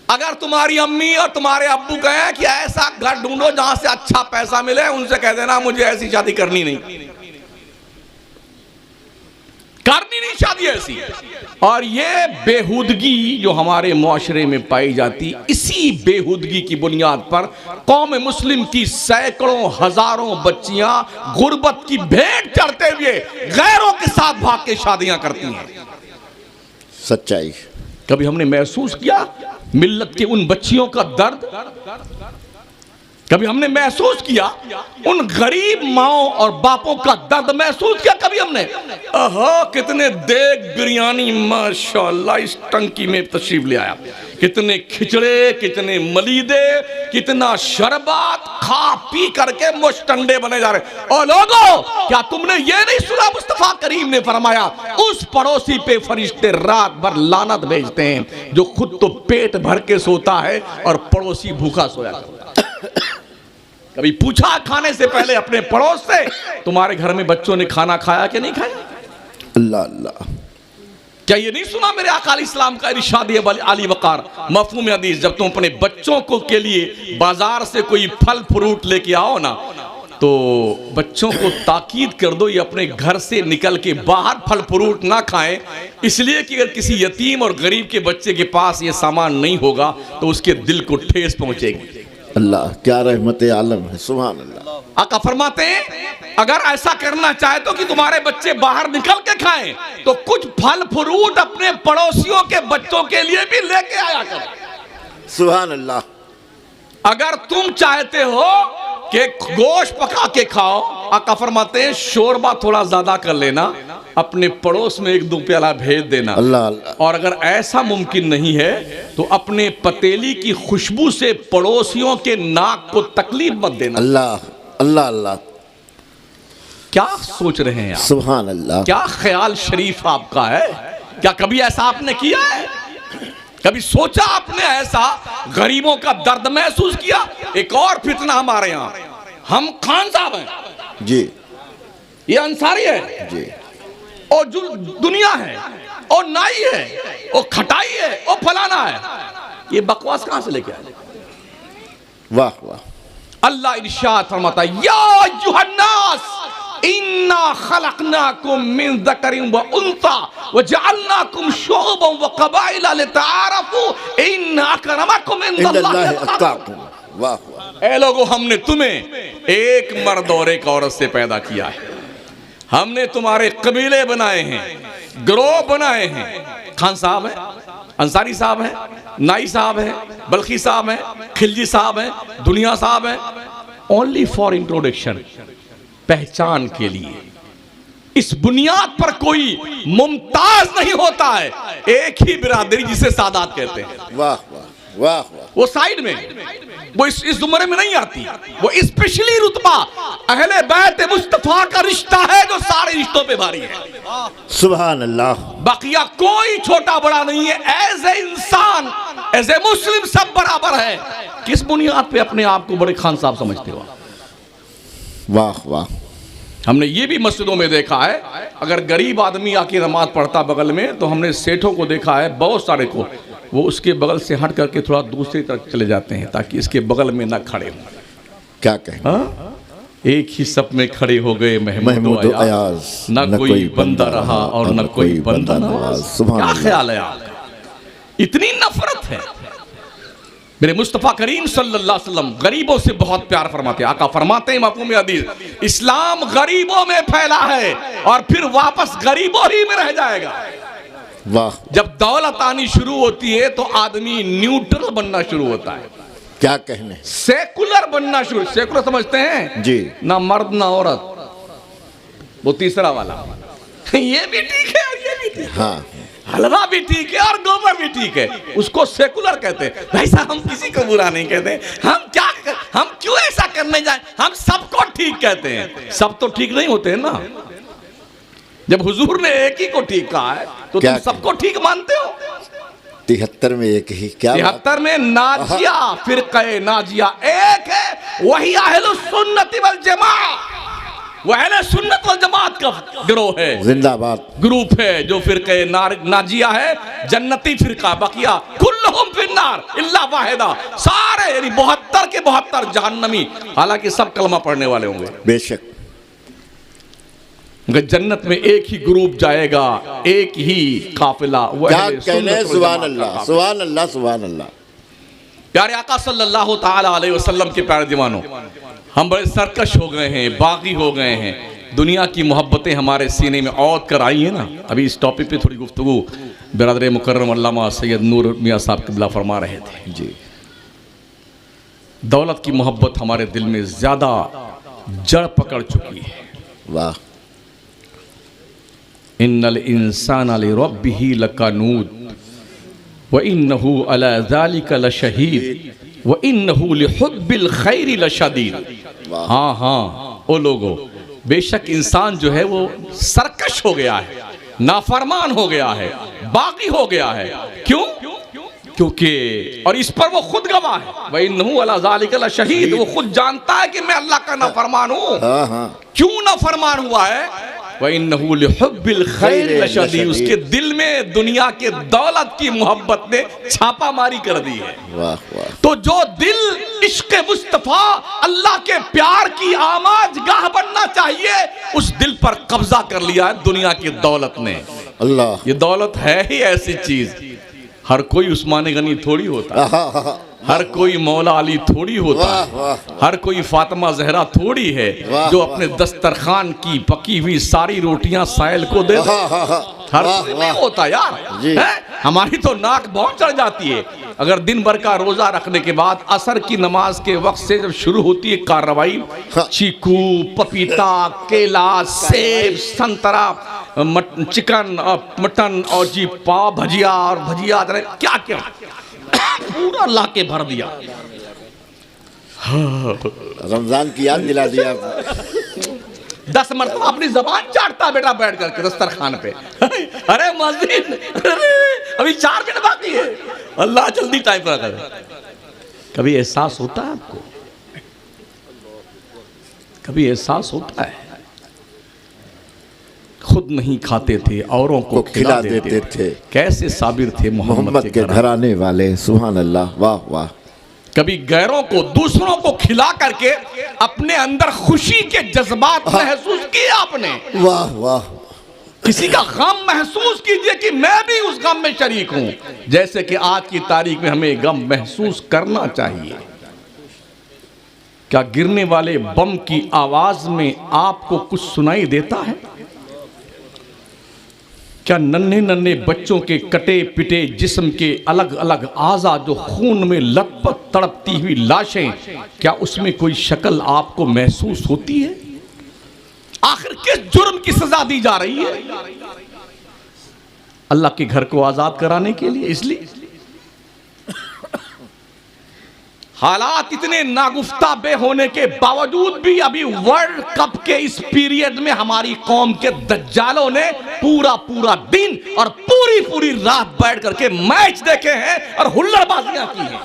Speaker 2: अगर तुम्हारी अम्मी और तुम्हारे अब्बू कहें कि ऐसा घर ढूंढो जहां से अच्छा पैसा मिले, उनसे कह देना मुझे ऐसी शादी करनी नहीं, करनी नहीं शादी ऐसी। और ये बेहूदगी जो हमारे मुआशरे में पाई जाती, इसी बेहूदगी की बुनियाद पर कौम मुस्लिम की सैकड़ों हजारों बच्चियां गुर्बत की भेंट चढ़ते हुए गैरों के साथ भाग के शादियां करती हैं।
Speaker 3: सच्चाई।
Speaker 2: कभी हमने महसूस किया मिल्लत के उन बच्चियों का दर्द? कभी हमने महसूस किया उन गरीब माओं और बापों का दर्द महसूस किया कभी हमने? आहा, कितने देग बिरयानी माशाल्लाह इस टंकी में तशरीफ ले आया, कितने खिचड़े, कितने मलीदे, कितना शरबत, खा पी करके मुश्तंडे बने जा रहे। और लोगों, क्या तुमने ये नहीं सुना मुस्तफा करीम ने फरमाया उस पड़ोसी पे फरिश्ते रात भर लानत भेजते हैं जो खुद तो पेट भर के सोता है और पड़ोसी भूखा सोया करता है। कभी पूछा खाने से पहले अपने पड़ोस से तुम्हारे घर में बच्चों ने खाना खाया कि नहीं खाया?
Speaker 3: अल्लाह अल्लाह।
Speaker 2: क्या ये नहीं सुना मेरे आका इस्लाम का इरशाद आली वकार मफहूम हदीस, जब तुम अपने बच्चों को के लिए बाजार से कोई फल फ्रूट लेके आओ ना, तो बच्चों को ताकीद कर दो ये अपने घर से निकल के बाहर फल फ्रूट ना खाएं, इसलिए कि अगर किसी यतीम और गरीब के बच्चे के पास ये सामान नहीं होगा तो उसके दिल को ठेस पहुंचेगी।
Speaker 3: अल्लाह क्या रहमत आलम है। सुभान अल्लाह।
Speaker 2: आका फरमाते हैं अगर ऐसा करना चाहे तो कि तुम्हारे बच्चे बाहर निकल के खाएं, तो कुछ फल फ्रूट अपने पड़ोसियों के बच्चों के लिए भी लेके आया करो।
Speaker 3: सुभान अल्लाह।
Speaker 2: अगर तुम चाहते हो कि गोश्त पका के खाओ, आका फरमाते हैं शोरबा थोड़ा ज्यादा कर लेना, अपने पड़ोस में 1-2 प्याला भेज देना।
Speaker 3: अल्लाह अल्लाह।
Speaker 2: और अगर ऐसा मुमकिन नहीं है तो अपने पतेली की खुशबू से पड़ोसियों के नाक को तकलीफ मत देना।
Speaker 3: अल्लाह अल्लाह अल्लाह।
Speaker 2: क्या सोच रहे हैं आप?
Speaker 3: सुभान अल्लाह।
Speaker 2: क्या ख्याल शरीफ आपका है? क्या कभी ऐसा आपने किया है? कभी सोचा आपने ऐसा? गरीबों का दर्द महसूस किया? एक और फितना हमारे यहाँ, हम खान साहब हैं
Speaker 3: जी,
Speaker 2: ये अंसारी है
Speaker 3: जी,
Speaker 2: और जो दुनिया है और नाई है और खटाई है और फलाना है, ये बकवास कहां से लेके आए?
Speaker 3: वाह वाह।
Speaker 2: अल्लाह इरशाद फरमाता है या अय्युहन्नास इन्ना खलकनाकुम मिन ज़करिन व उन्सा व जअलनाकुम शुअबन व क़बाइला लितआरफू इन्न अक्रमकुम इंदल्लाहि अत्क़ाकुम।
Speaker 3: वाह वाह।
Speaker 2: ए लोगों, हमने तुम्हें एक मर्द और एक औरत से पैदा किया है, हमने तुम्हारे कबीले बनाए हैं, गिरोह बनाए हैं। खान साहब है, अंसारी साहब है, नाई साहब है, बल्खी साहब है, खिलजी साहब है, दुनिया साहब है। ओनली फॉर इंट्रोडक्शन, पहचान के लिए। इस बुनियाद पर कोई मुमताज नहीं होता है, एक ही बिरादरी जिसे सादात कहते हैं।
Speaker 3: वाह वाह वाह वाह।
Speaker 2: वो साइड में, वो इस जुमरे में नहीं आती, वो स्पेशली रुतबा अहले बैत मुस्तफा का रिश्ता है जो सारे रिश्तों पे भारी है।
Speaker 3: सुभान अल्लाह।
Speaker 2: बाकिया कोई छोटा बड़ा नहीं है, एज ए इंसान, एज ए मुस्लिम सब बराबर है। किस बुनियाद पे अपने आप को बड़े खान साहब समझते हो?
Speaker 3: वाह वाह।
Speaker 2: हमने ये भी मस्जिदों में देखा है, अगर गरीब आदमी आके नमाज पढ़ता बगल में, तो हमने सेठों को देखा है बहुत सारे को वो उसके बगल से हट करके थोड़ा दूसरी तरफ चले जाते हैं ताकि इसके बगल में ना खड़े हों।
Speaker 3: क्या कहें,
Speaker 2: हाँ? एक ही सप में खड़े हो गए महमूद अयाज, न कोई बंदा रहा और न कोई बंदा नवाज। क्या ख्याल है आपका? इतनी नफरत है। मेरे मुस्तफ़ा करीम सल्लल्लाहु अलैहि वसल्लम गरीबों से बहुत प्यार फरमाते हैं। आका फरमाते हैं मफ़हूम हदीस, इस्लाम गरीबों में फैला है और फिर वापस गरीबों ही में रह जाएगा।
Speaker 3: वाह।
Speaker 2: जब दौलत आनी शुरू होती है तो आदमी न्यूट्रल बनना शुरू होता है।
Speaker 3: क्या कहने,
Speaker 2: सेकुलर बनना शुरू। सेकुलर समझते हैं
Speaker 3: जी,
Speaker 2: ना मर्द ना औरत, वो तीसरा वाला। ये भी ठीक है और ये भी ठीक है,
Speaker 3: हाँ,
Speaker 2: हलवा भी ठीक है और गोबर भी ठीक है, उसको सेकुलर कहते हैं। भाई साहब हम किसी को बुरा नहीं कहते, हम क्यों ऐसा करने जाए, हम सबको ठीक कहते हैं। सब तो ठीक नहीं होते हैं ना। जब हुजूर ने एक ही को ठीक कहा है तो तुम सबको ठीक मानते हो।
Speaker 3: 73 में एक ही, क्या
Speaker 2: 73 में नाजिया फिरक़े नाजिया एक है, वही अहलुस सुन्नत वल जमात, वो अहले सुन्नत वल जमात का गिरोह है, जिंदाबाद ग्रुप है जो फिरक़े नाजिया है, जन्नती फिरका। बकिया कुल्लुहुम फिन्नार इल्ला वाहिदा, सारे यानी 72 के 72 जहन्नमी, हालांकि सब कलमा पढ़ने वाले होंगे
Speaker 3: बेशक।
Speaker 2: जन्नत में एक ही ग्रुप जाएगा, एक ही काफिला।
Speaker 3: क्या कहने, सुभान अल्लाह सुभान अल्लाह सुभान अल्लाह।
Speaker 2: प्यारे आका सल्लल्लाहु ताला अलैहि वसल्लम के प्यारे दीवानों, हम बड़े सरकश हो गए हैं, बागी हो गए हैं। दुनिया की मोहब्बतें हमारे सीने में औद कर आई हैं ना। अभी इस टॉपिक पे थोड़ी गुफ्तगू बिरादर मुकर्रम अल्लामा सैयद नूर मियाँ साहब क़िबला फरमा रहे थे जी। दौलत की मोहब्बत हमारे दिल में ज़्यादा जड़ पकड़ चुकी है।
Speaker 3: वाह।
Speaker 2: इन्नल इंसान लिरब्बिही लकानूद व इन्नहु अला ज़ालिका लशहीद व इन्नहु लिहुब्बिल खैरि लशदीद। हाँ हाँ ओ लोगो, बेशक इंसान जो है वो सरकश हो गया है, नाफरमान हो गया है, बागी हो गया है। क्यों? क्योंकि और इस पर वो खुद गवाह है। व इन्नहु अला ज़ालिका लशहीद, वो खुद जानता है कि मैं अल्लाह का नाफरमान हूँ। क्यों नाफरमान हुआ है? वइन्नहु लिहुब्बिल खैर लशदीद, उसके दिल में दुनिया के दौलत की मोहब्बत ने छापामारी कर दी है।
Speaker 3: वाह वाह।
Speaker 2: तो जो दिल इश्क मुस्तफा अल्लाह के प्यार की आमाज गाह बनना चाहिए, उस दिल पर कब्जा कर लिया है दुनिया की दौलत ने।
Speaker 3: अल्लाह,
Speaker 2: ये दौलत है ही ऐसी चीज, हर कोई उस्मान गनी थोड़ी होता, हर कोई मौला अली थोड़ी होता है, हर कोई फातिमा जहरा थोड़ी है जो अपने दस्तरखान की पकी हुई सारी रोटियां साइल को दे। हर कोई नहीं होता यार है? हमारी तो नाक बहुत चढ़ जाती है। अगर दिन भर का रोजा रखने के बाद असर की नमाज के वक्त से जब शुरू होती है कार्रवाई, चीकू, पपीता, केला, सेब, संतरा, चिकन, मटन और जी पाव, भजिया और भजिया, क्या क्या पूरा ला के भर दिया।
Speaker 3: रमजान की याद दिला दिया।
Speaker 2: 10 मरतबा अपनी जबान चाटता बेटा बैठ करके दस्तरखान पे। अरे मस्जिद, अभी 4 मिनट बाकी है, अल्लाह जल्दी टाइम पूरा कर। कभी एहसास होता है आपको? कभी एहसास होता है? खुद नहीं खाते थे, औरों को खिला देते थे। कैसे साबिर थे मोहम्मद के घराने वाले। सुभान अल्लाह, वाह वाह। कभी गैरों को, दूसरों को खिला करके अपने अंदर खुशी के जज्बात महसूस किए आपने?
Speaker 3: वाह वाह।
Speaker 2: किसी का गम महसूस कीजिए कि मैं भी उस गम में शरीक हूं, जैसे कि आज की तारीख में हमें गम महसूस करना चाहिए। क्या गिरने वाले बम की आवाज में आपको कुछ सुनाई देता है? क्या नन्हे नन्हे बच्चों के कटे पिटे जिस्म के अलग अलग आज़ा जो खून में लथपथ तड़पती हुई लाशें, क्या उसमें कोई शक्ल आपको महसूस होती है? आखिर किस जुर्म की सजा दी जा रही है? अल्लाह के घर को आजाद कराने के लिए। इसलिए हालात इतने नागुफ्ता बे होने के बावजूद भी अभी वर्ल्ड कप के इस पीरियड में हमारी कौम के दज्जालों ने पूरा पूरा दिन और पूरी पूरी रात बैठ करके मैच देखे हैं और हुल्लड़बाजियां की हैं।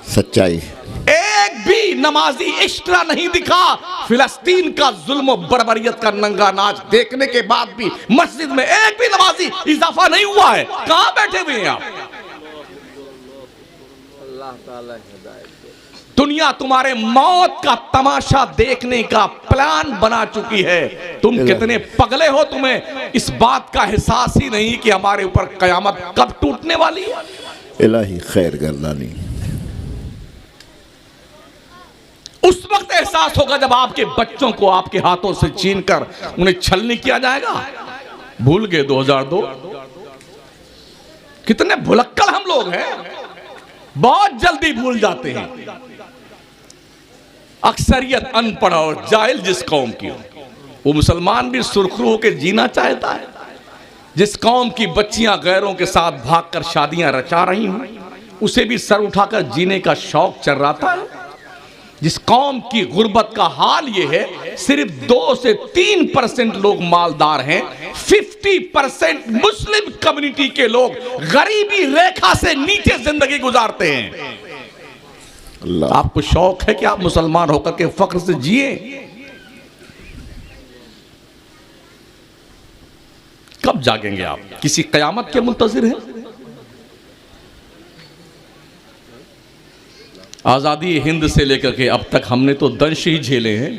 Speaker 3: सच्चाई।
Speaker 2: एक भी नमाजी एक्स्ट्रा नहीं दिखा। फिलिस्तीन का जुल्म और बर्बरियत का नंगा नाच देखने के बाद भी मस्जिद में एक भी नमाजी इजाफा नहीं हुआ है। कहां बैठे हुए हैं आप?
Speaker 4: अल्लाह ताला हिदायत दे।
Speaker 2: दुनिया तुम्हारे मौत का तमाशा देखने का प्लान बना चुकी है। तुम कितने पगले हो, तुम्हें इस बात का एहसास ही नहीं कि हमारे ऊपर कयामत कब टूटने वाली है।
Speaker 3: इलाही खैर गर्दानी।
Speaker 2: उस वक्त एहसास होगा जब आपके बच्चों को आपके हाथों से छीनकर उन्हें छलनी किया जाएगा। भूल गए 2002? कितने भुलक्कड़ हम लोग हैं, बहुत जल्दी भूल जाते हैं। अक्सरियत अनपढ़ और जाहिल जिस कौम की हो, वो मुसलमान भी सुरखरू होकर जीना चाहता है। जिस कौम की बच्चियां गैरों के साथ भागकर शादियां रचा रही हों, उसे भी सर उठाकर जीने का शौक चर्राता है। जिस कौम की गुर्बत का हाल ये है, सिर्फ 2 से 3% लोग मालदार हैं, 50% मुस्लिम कम्युनिटी के लोग गरीबी रेखा से नीचे जिंदगी गुजारते हैं। आपको शौक है कि आप मुसलमान होकर के फख्र से जिए? कब जागेंगे आप? किसी कयामत के मुंतजिर हैं? आजादी हिंद से लेकर के अब तक हमने तो दंश ही झेले हैं।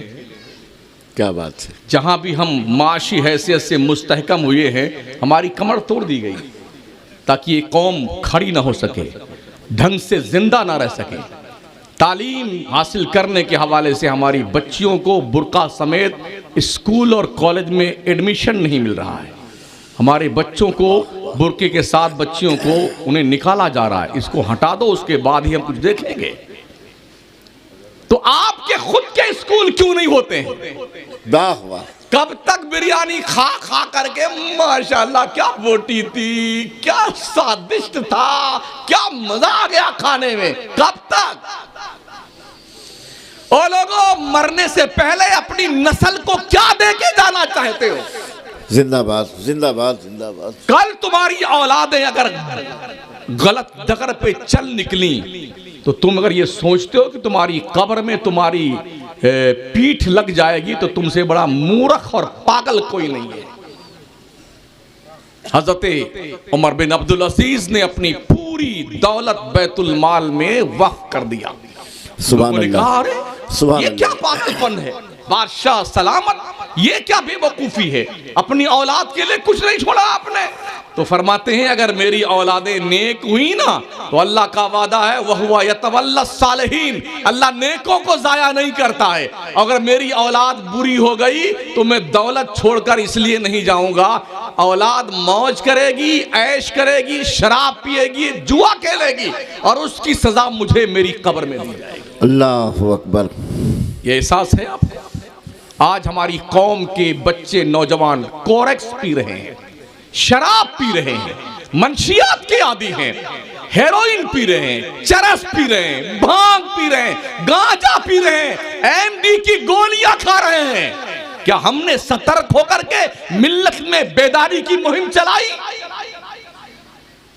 Speaker 3: क्या बात है।
Speaker 2: जहां भी हम माशी हैसियत से मुस्तहकम हुए हैं, हमारी कमर तोड़ दी गई ताकि ये कौम खड़ी ना हो सके, ढंग से जिंदा ना रह सके। तालीम हासिल करने के हवाले से हमारी बच्चियों को बुर्का समेत स्कूल और कॉलेज में एडमिशन नहीं मिल रहा है। हमारे बच्चों को बुर्के के साथ बच्चियों को उन्हें निकाला जा रहा है। इसको हटा दो, उसके बाद ही हम कुछ देखेंगे। तो आपके खुद के स्कूल क्यों नहीं होते हैं?
Speaker 3: वाह वाह।
Speaker 2: कब तक बिरयानी खा खा करके, माशाल्लाह क्या बोटी थी, क्या स्वादिष्ट था, क्या मजा आ गया खाने में। कब तक? ओ लोगों, मरने से पहले अपनी नस्ल को क्या देके जाना चाहते हो?
Speaker 3: जिंदाबाद जिंदाबाद जिंदाबाद।
Speaker 2: कल तुम्हारी औलादें अगर गलत डगर पे चल निकली तो तुम अगर ये सोचते हो कि तुम्हारी कब्र में तुम्हारी पीठ लग जाएगी, तो तुमसे बड़ा मूर्ख और पागल कोई नहीं है। हजरत उमर बिन अब्दुल अजीज ने अपनी पूरी दौलत बैतुल माल में वक्फ कर दिया।
Speaker 3: सुभान अल्लाह, सुभान
Speaker 2: ये क्या पागलपन है? बादशाह सलामत, ये क्या बेवकूफी है? अपनी औलाद के लिए कुछ नहीं छोड़ा आपने। तो फरमाते हैं अगर मेरी औलादें नेक हुई ना, तो अल्लाह का वादा है वह हुआ यतवल्ला सालिहीन, अल्लाह नेकों को जाया नहीं करता है। अगर मेरी औलाद बुरी हो गई तो मैं दौलत छोड़कर इसलिए नहीं जाऊंगा। औलाद मौज करेगी, ऐश करेगी, शराब पिएगी, जुआ खेलेगी, और उसकी सजा मुझे मेरी कब्र में दी जाएगी।
Speaker 3: अल्लाहु अकबर।
Speaker 2: ये एहसास है आपको? आज हमारी कौम के बच्चे नौजवान कोरेक्स पी रहे हैं, शराब पी रहे हैं, मंशियात के आदी हैं, हेरोइन पी रहे हैं, चरस पी रहे हैं, भांग पी रहे हैं, गांजा पी रहे हैं, एमडी की गोलियां खा रहे हैं। क्या हमने सतर्क होकर के मिल्लत में बेदारी की मुहिम चलाई?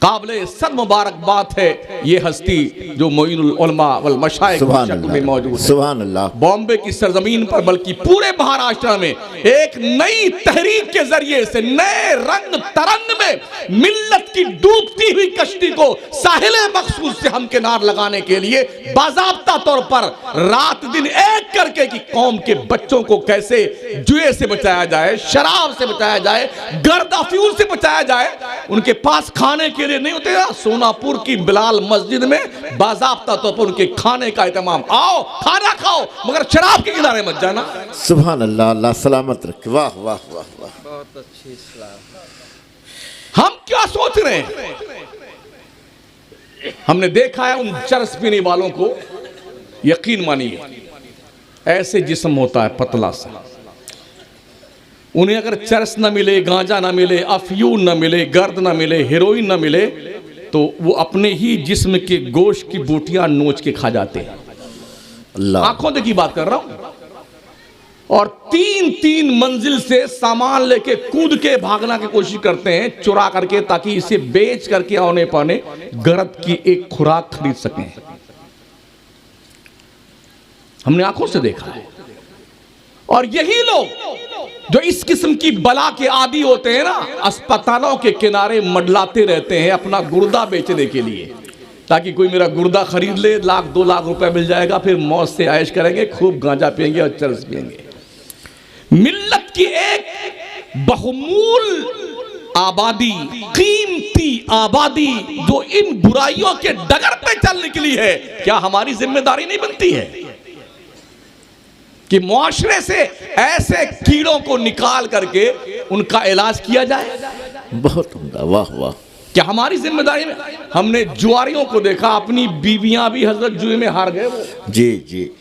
Speaker 2: काबिले सद मुबारकबाद है ये हस्ती जो मोइनुल उलमा वल मशाइख की शक्ल में मौजूद है।
Speaker 3: सुभान अल्लाह।
Speaker 2: बॉम्बे की सरजमीन पर बल्कि पूरे महाराष्ट्र में एक नई तहरीक के जरिए से नए रंग तरंग में मिल्लत की डूबती हुई कश्ती को साहिल मखसूस से हमकिनार लगाने के लिए बाज़ाब्ता तौर पर रात दिन एक करके कि कौम के बच्चों को कैसे जुए से बचाया जाए, शराब से बचाया जाए, गर्दाफ्यूल से बचाया जाए। उनके पास खाने के लिए नहीं होते। सोनापुर की बिलाल मस्जिद में बाज़ाब्ता तौर पर उनके खाने का इंतजाम, आओ खाना खाओ मगर शराब के किनारे मत जाना।
Speaker 3: सुभान अल्लाह, अल्लाह सलामत रखे। वाह वाह वाह वाह,
Speaker 4: बहुत अच्छी इस्लाम।
Speaker 2: हम क्या सोच रहे हैं? हमने देखा है उन चरस पीने वालों को, यकीन मानिए ऐसे जिस्म होता है पतला सा, उन्हें अगर चरस न मिले, गांजा न मिले, अफयून न मिले, गर्द न मिले, हेरोइन न मिले, तो वो अपने ही जिस्म के गोश्त की बूटियां नोच के खा जाते हैं।
Speaker 3: अल्लाह,
Speaker 2: आंखों देखी बात कर रहा हूं। और 3-3 मंजिल से सामान लेके कूद के भागना की कोशिश करते हैं चुरा करके, ताकि इसे बेच करके औने पौने गर्द की एक खुराक खरीद सकें। हमने आंखों से देखा है। और यही लोग जो इस किस्म की बला के आदी होते हैं ना, अस्पतालों के किनारे मंडलाते रहते हैं अपना गुर्दा बेचने के लिए। ताकि कोई मेरा गुर्दा खरीद ले, 1-2 लाख रुपए मिल जाएगा, फिर मौज से ऐश करेंगे, खूब गांजा पिएंगे और चरस पिएंगे। मिल्लत की एक बहुमूल आबादी, कीमती आबादी जो इन बुराइयों के डगर पे चल निकली है, क्या हमारी जिम्मेदारी नहीं बनती है कि मुआशरे से ऐसे कीड़ों को निकाल करके उनका इलाज किया जाए?
Speaker 3: बहुत उम्दा, वाह वाह।
Speaker 2: क्या हमारी जिम्मेदारी में? हमने जुआरियों को देखा, अपनी बीवियां भी हजरत जुए में हार गए। वो
Speaker 3: जी जी,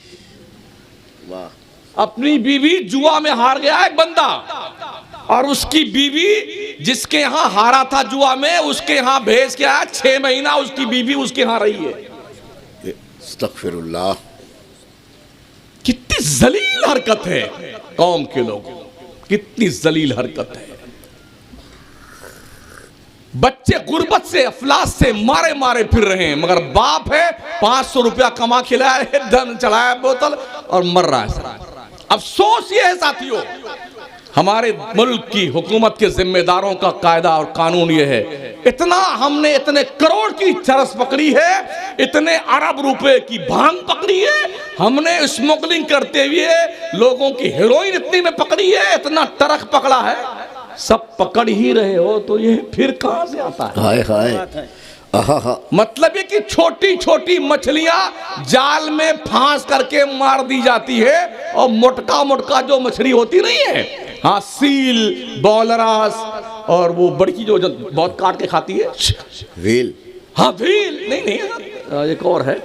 Speaker 3: वाह।
Speaker 2: अपनी बीवी जुआ में हार गया एक बंदा, और उसकी बीवी जिसके यहां हारा था जुआ में, उसके यहां भेज के आया, 6 महीना उसकी बीवी उसके यहां रही है।
Speaker 3: अस्तगफिरुल्लाह।
Speaker 2: कितनी जलील हरकत है कौम के लोगों, कितनी जलील हरकत है। बच्चे गुर्बत से, अफलास से मारे मारे फिर रहे हैं, मगर बाप है 500 रुपया कमा खिलाया, धन चलाया बोतल और मर रहा है। अफसोस ये है साथियों, हमारे मुल्क की हुकूमत के जिम्मेदारों का कायदा और कानून ये है, इतना हमने इतने करोड़ की चरस पकड़ी है, इतने अरब रुपए की भांग पकड़ी है, हमने स्मगलिंग करते हुए लोगों की हेरोइन इतनी में पकड़ी है, इतना टरक पकड़ा है, सब पकड़ ही रहे हो तो ये फिर कहां से आता है?
Speaker 3: हाय हाय,
Speaker 2: मतलब ये कि छोटी छोटी मछलियां जाल में फांस करके मार दी जाती है, और मोटका मोटका जो मछली होती नहीं है, हाँ सील, बॉलरास, और वो बड़ी जो बहुत काट के खाती है,
Speaker 3: व्हील।
Speaker 2: हाँ व्हील नहीं, एक और है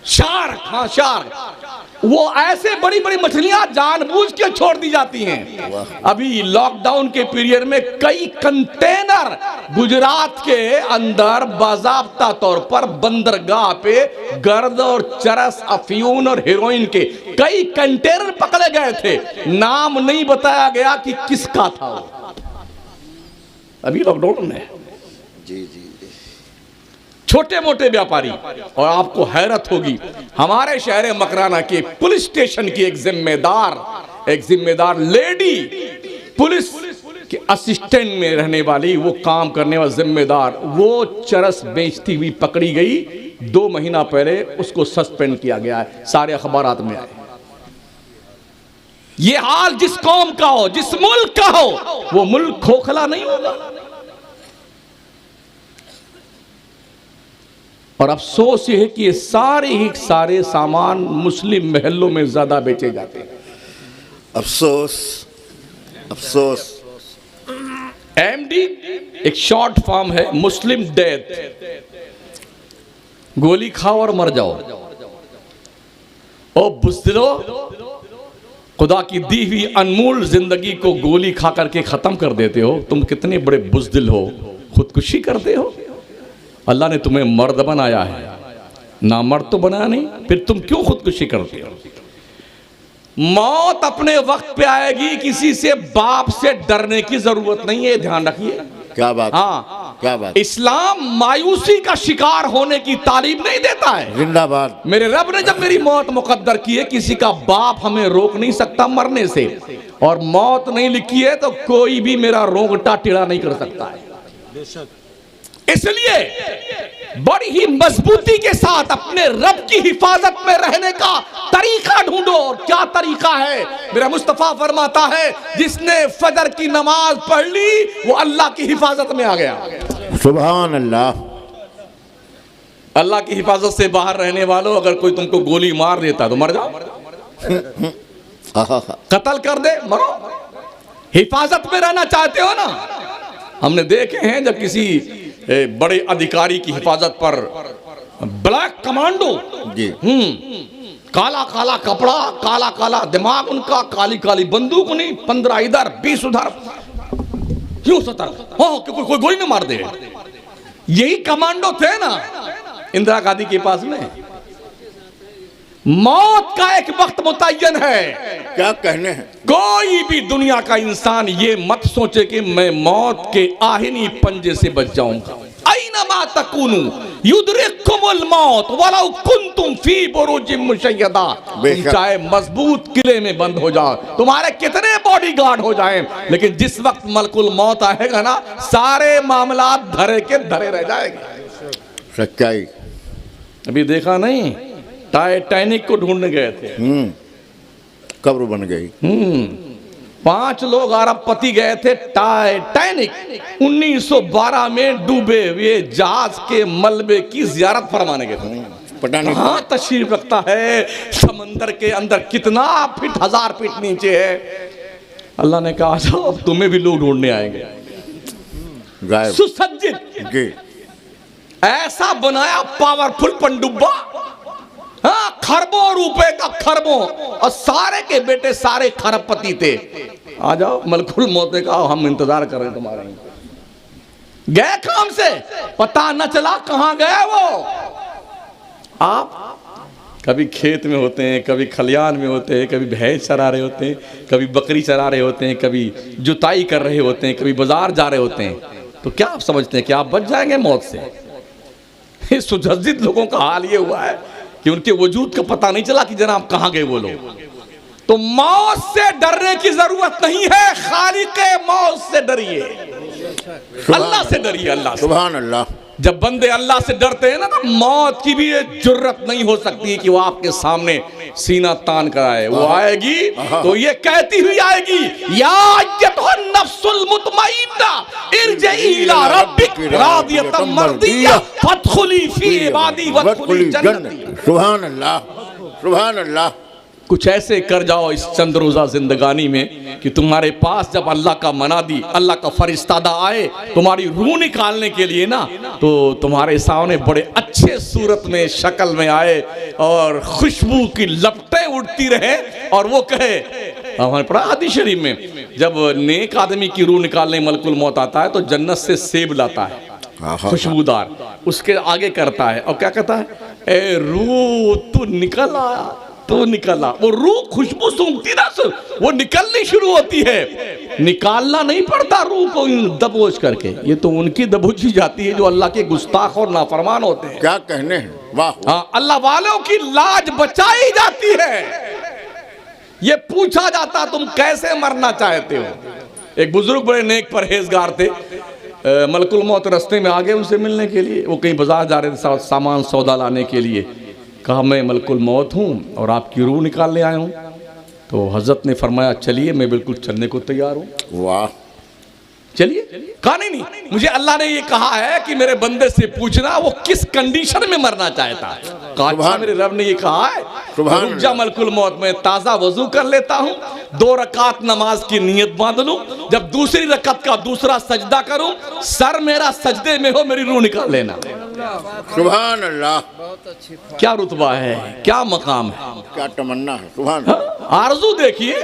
Speaker 2: शार्क, हाँ शार्क। वो ऐसे बड़ी बड़ी मछलियां जानबूझ के छोड़ दी जाती हैं। अभी लॉकडाउन के पीरियड में कई कंटेनर गुजरात के अंदर बाज़ाब्ता तौर पर बंदरगाह पे गर्द और चरस, अफीम और हेरोइन के कई कंटेनर पकड़े गए थे, नाम नहीं बताया गया कि किसका था वो, अभी लॉकडाउन में।
Speaker 3: जी जी,
Speaker 2: छोटे मोटे व्यापारी। और आपको हैरत होगी, हमारे शहर मकराना के पुलिस स्टेशन की एक जिम्मेदार लेडी, पुलिस के असिस्टेंट में रहने वाली, वो काम करने वाला जिम्मेदार, वो चरस बेचती हुई पकड़ी गई। 2 महीना पहले उसको सस्पेंड किया गया है, सारे अखबारात में आए। ये हाल जिस कौम का हो, जिस मुल्क का हो, वो मुल्क खोखला नहीं होगा। और अफसोस ये है कि ये सारे सामान मुस्लिम महलों में ज्यादा बेचे जाते हैं।
Speaker 3: अफसोस अफसोस।
Speaker 2: एमडी एक शॉर्ट फॉर्म है, मुस्लिम डेथ, गोली खाओ और मर जाओ। ओ बुज़दिलो, खुदा की दी हुई अनमोल जिंदगी को गोली खा करके खत्म कर देते हो। तुम कितने बड़े बुज़दिल हो, खुदकुशी करते हो। अल्लाह ने तुम्हें मर्द बनाया है, ना मर्द तो बनाया नहीं, फिर तुम क्यों खुदकुशी करते हो? मौत अपने वक्त पे आएगी, किसी से बाप से डरने की जरूरत नहीं है, ध्यान रखिए।
Speaker 3: क्या बात,
Speaker 2: हाँ
Speaker 3: क्या बात।
Speaker 2: इस्लाम मायूसी का शिकार होने की तालीम नहीं देता है।
Speaker 3: जिंदाबाद।
Speaker 2: मेरे रब ने जब मेरी मौत मुकद्दर की है, किसी का बाप हमें रोक नहीं सकता मरने से, और मौत नहीं लिखी है तो कोई भी मेरा रोंगटा टेढ़ा नहीं कर सकता है। इसलिए बड़ी ही मजबूती के साथ अपने रब की हिफाजत में रहने का तरीका ढूंढो। और क्या तरीका है? मेरा मुस्तफा फरमाता है, जिसने फजर की नमाज पढ़ ली वो अल्लाह की हिफाजत में आ गया।
Speaker 3: सुभान अल्लाह।
Speaker 2: अल्लाह की हिफाजत से बाहर रहने वालों, अगर कोई तुमको गोली मार देता तो मर जाओ, कत्ल कर दे, मरो। हिफाजत में रहना चाहते हो ना? हमने देखे हैं जब किसी बड़े अधिकारी की हिफाजत पर ब्लैक कमांडो,
Speaker 3: जी,
Speaker 2: काला काला कपड़ा, काला काला दिमाग उनका, काली काली बंदूक नहीं, 15 इधर 20 उधर, क्यों सतर्क हो कोई गोली न मार दे। यही कमांडो थे ना इंदिरा गांधी के पास में। मौत का एक वक्त मुतय्यन है।
Speaker 3: क्या कहने हैं।
Speaker 2: कोई भी दुनिया का इंसान ये मत सोचे कि मैं मौत के आहिनी पंजे से बच जाऊंगा। ऐनमा तकूनु युदरिकुमुल मौत वलौ कुंतुम फी बुरुजिम मुशय्यदा। तुम चाहे मजबूत किले में बंद हो जाओ, तुम्हारे कितने बॉडीगार्ड हो जाएं, लेकिन जिस वक्त मलकुल मौत आएगा ना, सारे मामला धरे के धरे रह जाएंगे।
Speaker 3: सच्चाई।
Speaker 2: अभी देखा नहीं, टाइटैनिक को ढूंढने गए थे।
Speaker 3: कब्र बन गई।
Speaker 2: 5 लोग अरबपति गए थे टाइटैनिक 1912 में डूबे हुए जहाज के मलबे की जियारत फरमाने गए थे।
Speaker 3: पता नहीं
Speaker 2: कहाँ तशरीफ रखता है, समंदर के अंदर कितना फीट, 1000 फीट नीचे है। अल्लाह ने कहा अब तुम्हें भी लोग ढूंढने आएंगे।
Speaker 3: गायब।
Speaker 2: सुसज्जित
Speaker 3: जी।
Speaker 2: ऐसा बनाया पावरफुल पनडुब्बा, हाँ, खरबों रुपए का खरबों, और सारे के बेटे सारे खरबपति थे। आ जाओ, मलकुल मौत ने कहा हम इंतजार कर रहे हैं तुम्हारे। गए काम से, पता न चला कहां गए वो। आप कभी खेत में होते हैं, कभी खलियान में होते हैं, कभी भैंस चरा रहे होते हैं, कभी बकरी चरा रहे होते हैं, कभी जुताई कर रहे होते हैं, कभी बाजार जा रहे होते हैं। तो क्या आप समझते हैं कि आप बच जाएंगे मौत से? सुसज्जित लोगों का हाल ये हुआ है कि उनके वजूद का पता नहीं चला कि जनाब कहां गए वो लोग। तो मौत से डरने की जरूरत नहीं है, खालिक़े मौत से डरिए, अल्लाह से डरिए, अल्लाह से।
Speaker 3: सुभान अल्लाह।
Speaker 2: जब बंदे अल्लाह से डरते हैं ना, तो मौत की भी ये जुर्रत नहीं हो सकती कि वो आपके सामने सीना तान कर आए। वो आएगी तो ये कहती हुई आएगी, या अय्युहन नफ्सुल मुतमइन्ना इरजिई इला रब्बिक रादियतम मर्दिया फदखुली फी इबादी वदखुली जन्नती।
Speaker 3: सुभान अल्लाह, सुभान अल्लाह।
Speaker 2: कुछ ऐसे कर जाओ इस चंद रोजा जिंदगानी में कि तुम्हारे पास जब अल्लाह का मनादी, अल्लाह का फरिश्तादा आए तुम्हारी रूह निकालने के लिए ना, तो तुम्हारे सामने बड़े अच्छे सूरत में, शक्ल में आए और खुशबू की लपटें उड़ती रहे, और वो कहे, हमारे पढ़ा हदीस शरीफ में, जब नेक आदमी की रूह निकालने मलकुल मौत आता है तो जन्नत से सेब लाता है खुशबूदार, उसके आगे करता है और क्या कहता है, ए रूह तू निकल आया, तो निकला। वो रूह खुशबू सूंघती ना, वो निकलनी शुरू होती है। निकालना नहीं पड़ता रूह को दबोच करके, ये तो उनकी दबोची जाती है जो अल्लाह के गुस्ताख और नाफरमान होते हैं।
Speaker 3: क्या कहने हैं, वाह।
Speaker 2: हाँ, अल्लाह वालों की लाज बचाई जाती है। ये पूछा जाता तुम कैसे मरना चाहते हो। एक बुजुर्ग बड़े नेक परहेजगार थे, मलकुल मौत रास्ते में आ गए उनसे मिलने के लिए। वो कहीं बाजार जा रहे थे सामान सौदा लाने के लिए। कहा मैं मलकुल मौत हूँ और आपकी रूह निकालने आया हूँ। तो हजरत ने फरमाया चलिए, मैं बिल्कुल चलने को तैयार हूँ।
Speaker 3: वाह,
Speaker 2: चलिए। कहा नहीं, मुझे अल्लाह ने ये कहा है कि मेरे बंदे से पूछना वो किस कंडीशन में मरना चाहता है। कहा अच्छा, मेरे रब ने ये कहा है, रुक जा मलकुल मौत, में ताज़ा वजू कर लेता हूँ, 2 रकात नमाज की नियत बांध लूँ, जब दूसरी रकात का दूसरा सजदा करूँ, सर मेरा सजदे में हो, मेरी रूह निकाल लेना।
Speaker 3: सुभान अल्लाह।
Speaker 2: क्या रुतबा है, क्या मकाम है,
Speaker 3: क्या तमन्ना है। सुभान अल्लाह।
Speaker 2: आरज़ू देखिए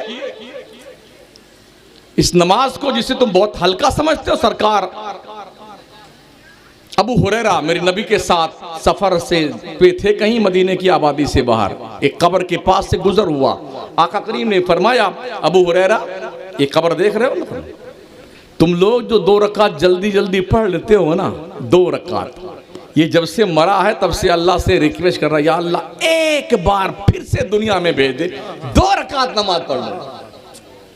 Speaker 2: इस नमाज को जिसे तुम बहुत हल्का समझते हो। सरकार अबू हुरैरा मेरे नबी के साथ सफर से पे थे कहीं मदीने की आबादी से बाहर, एक कब्र के पास से गुजर हुआ। आका करीम ने फरमाया, अबू हुरैरा ये कब्र देख रहे हो ना, तुम लोग जो 2 रकात जल्दी जल्दी पढ़ लेते हो ना, 2 रकात, ये जब से मरा है तब से अल्लाह से रिक्वेस्ट कर रहा है, या अल्लाह एक बार फिर से दुनिया में भेज दे, 2 रकात नमाज पढ़ लो।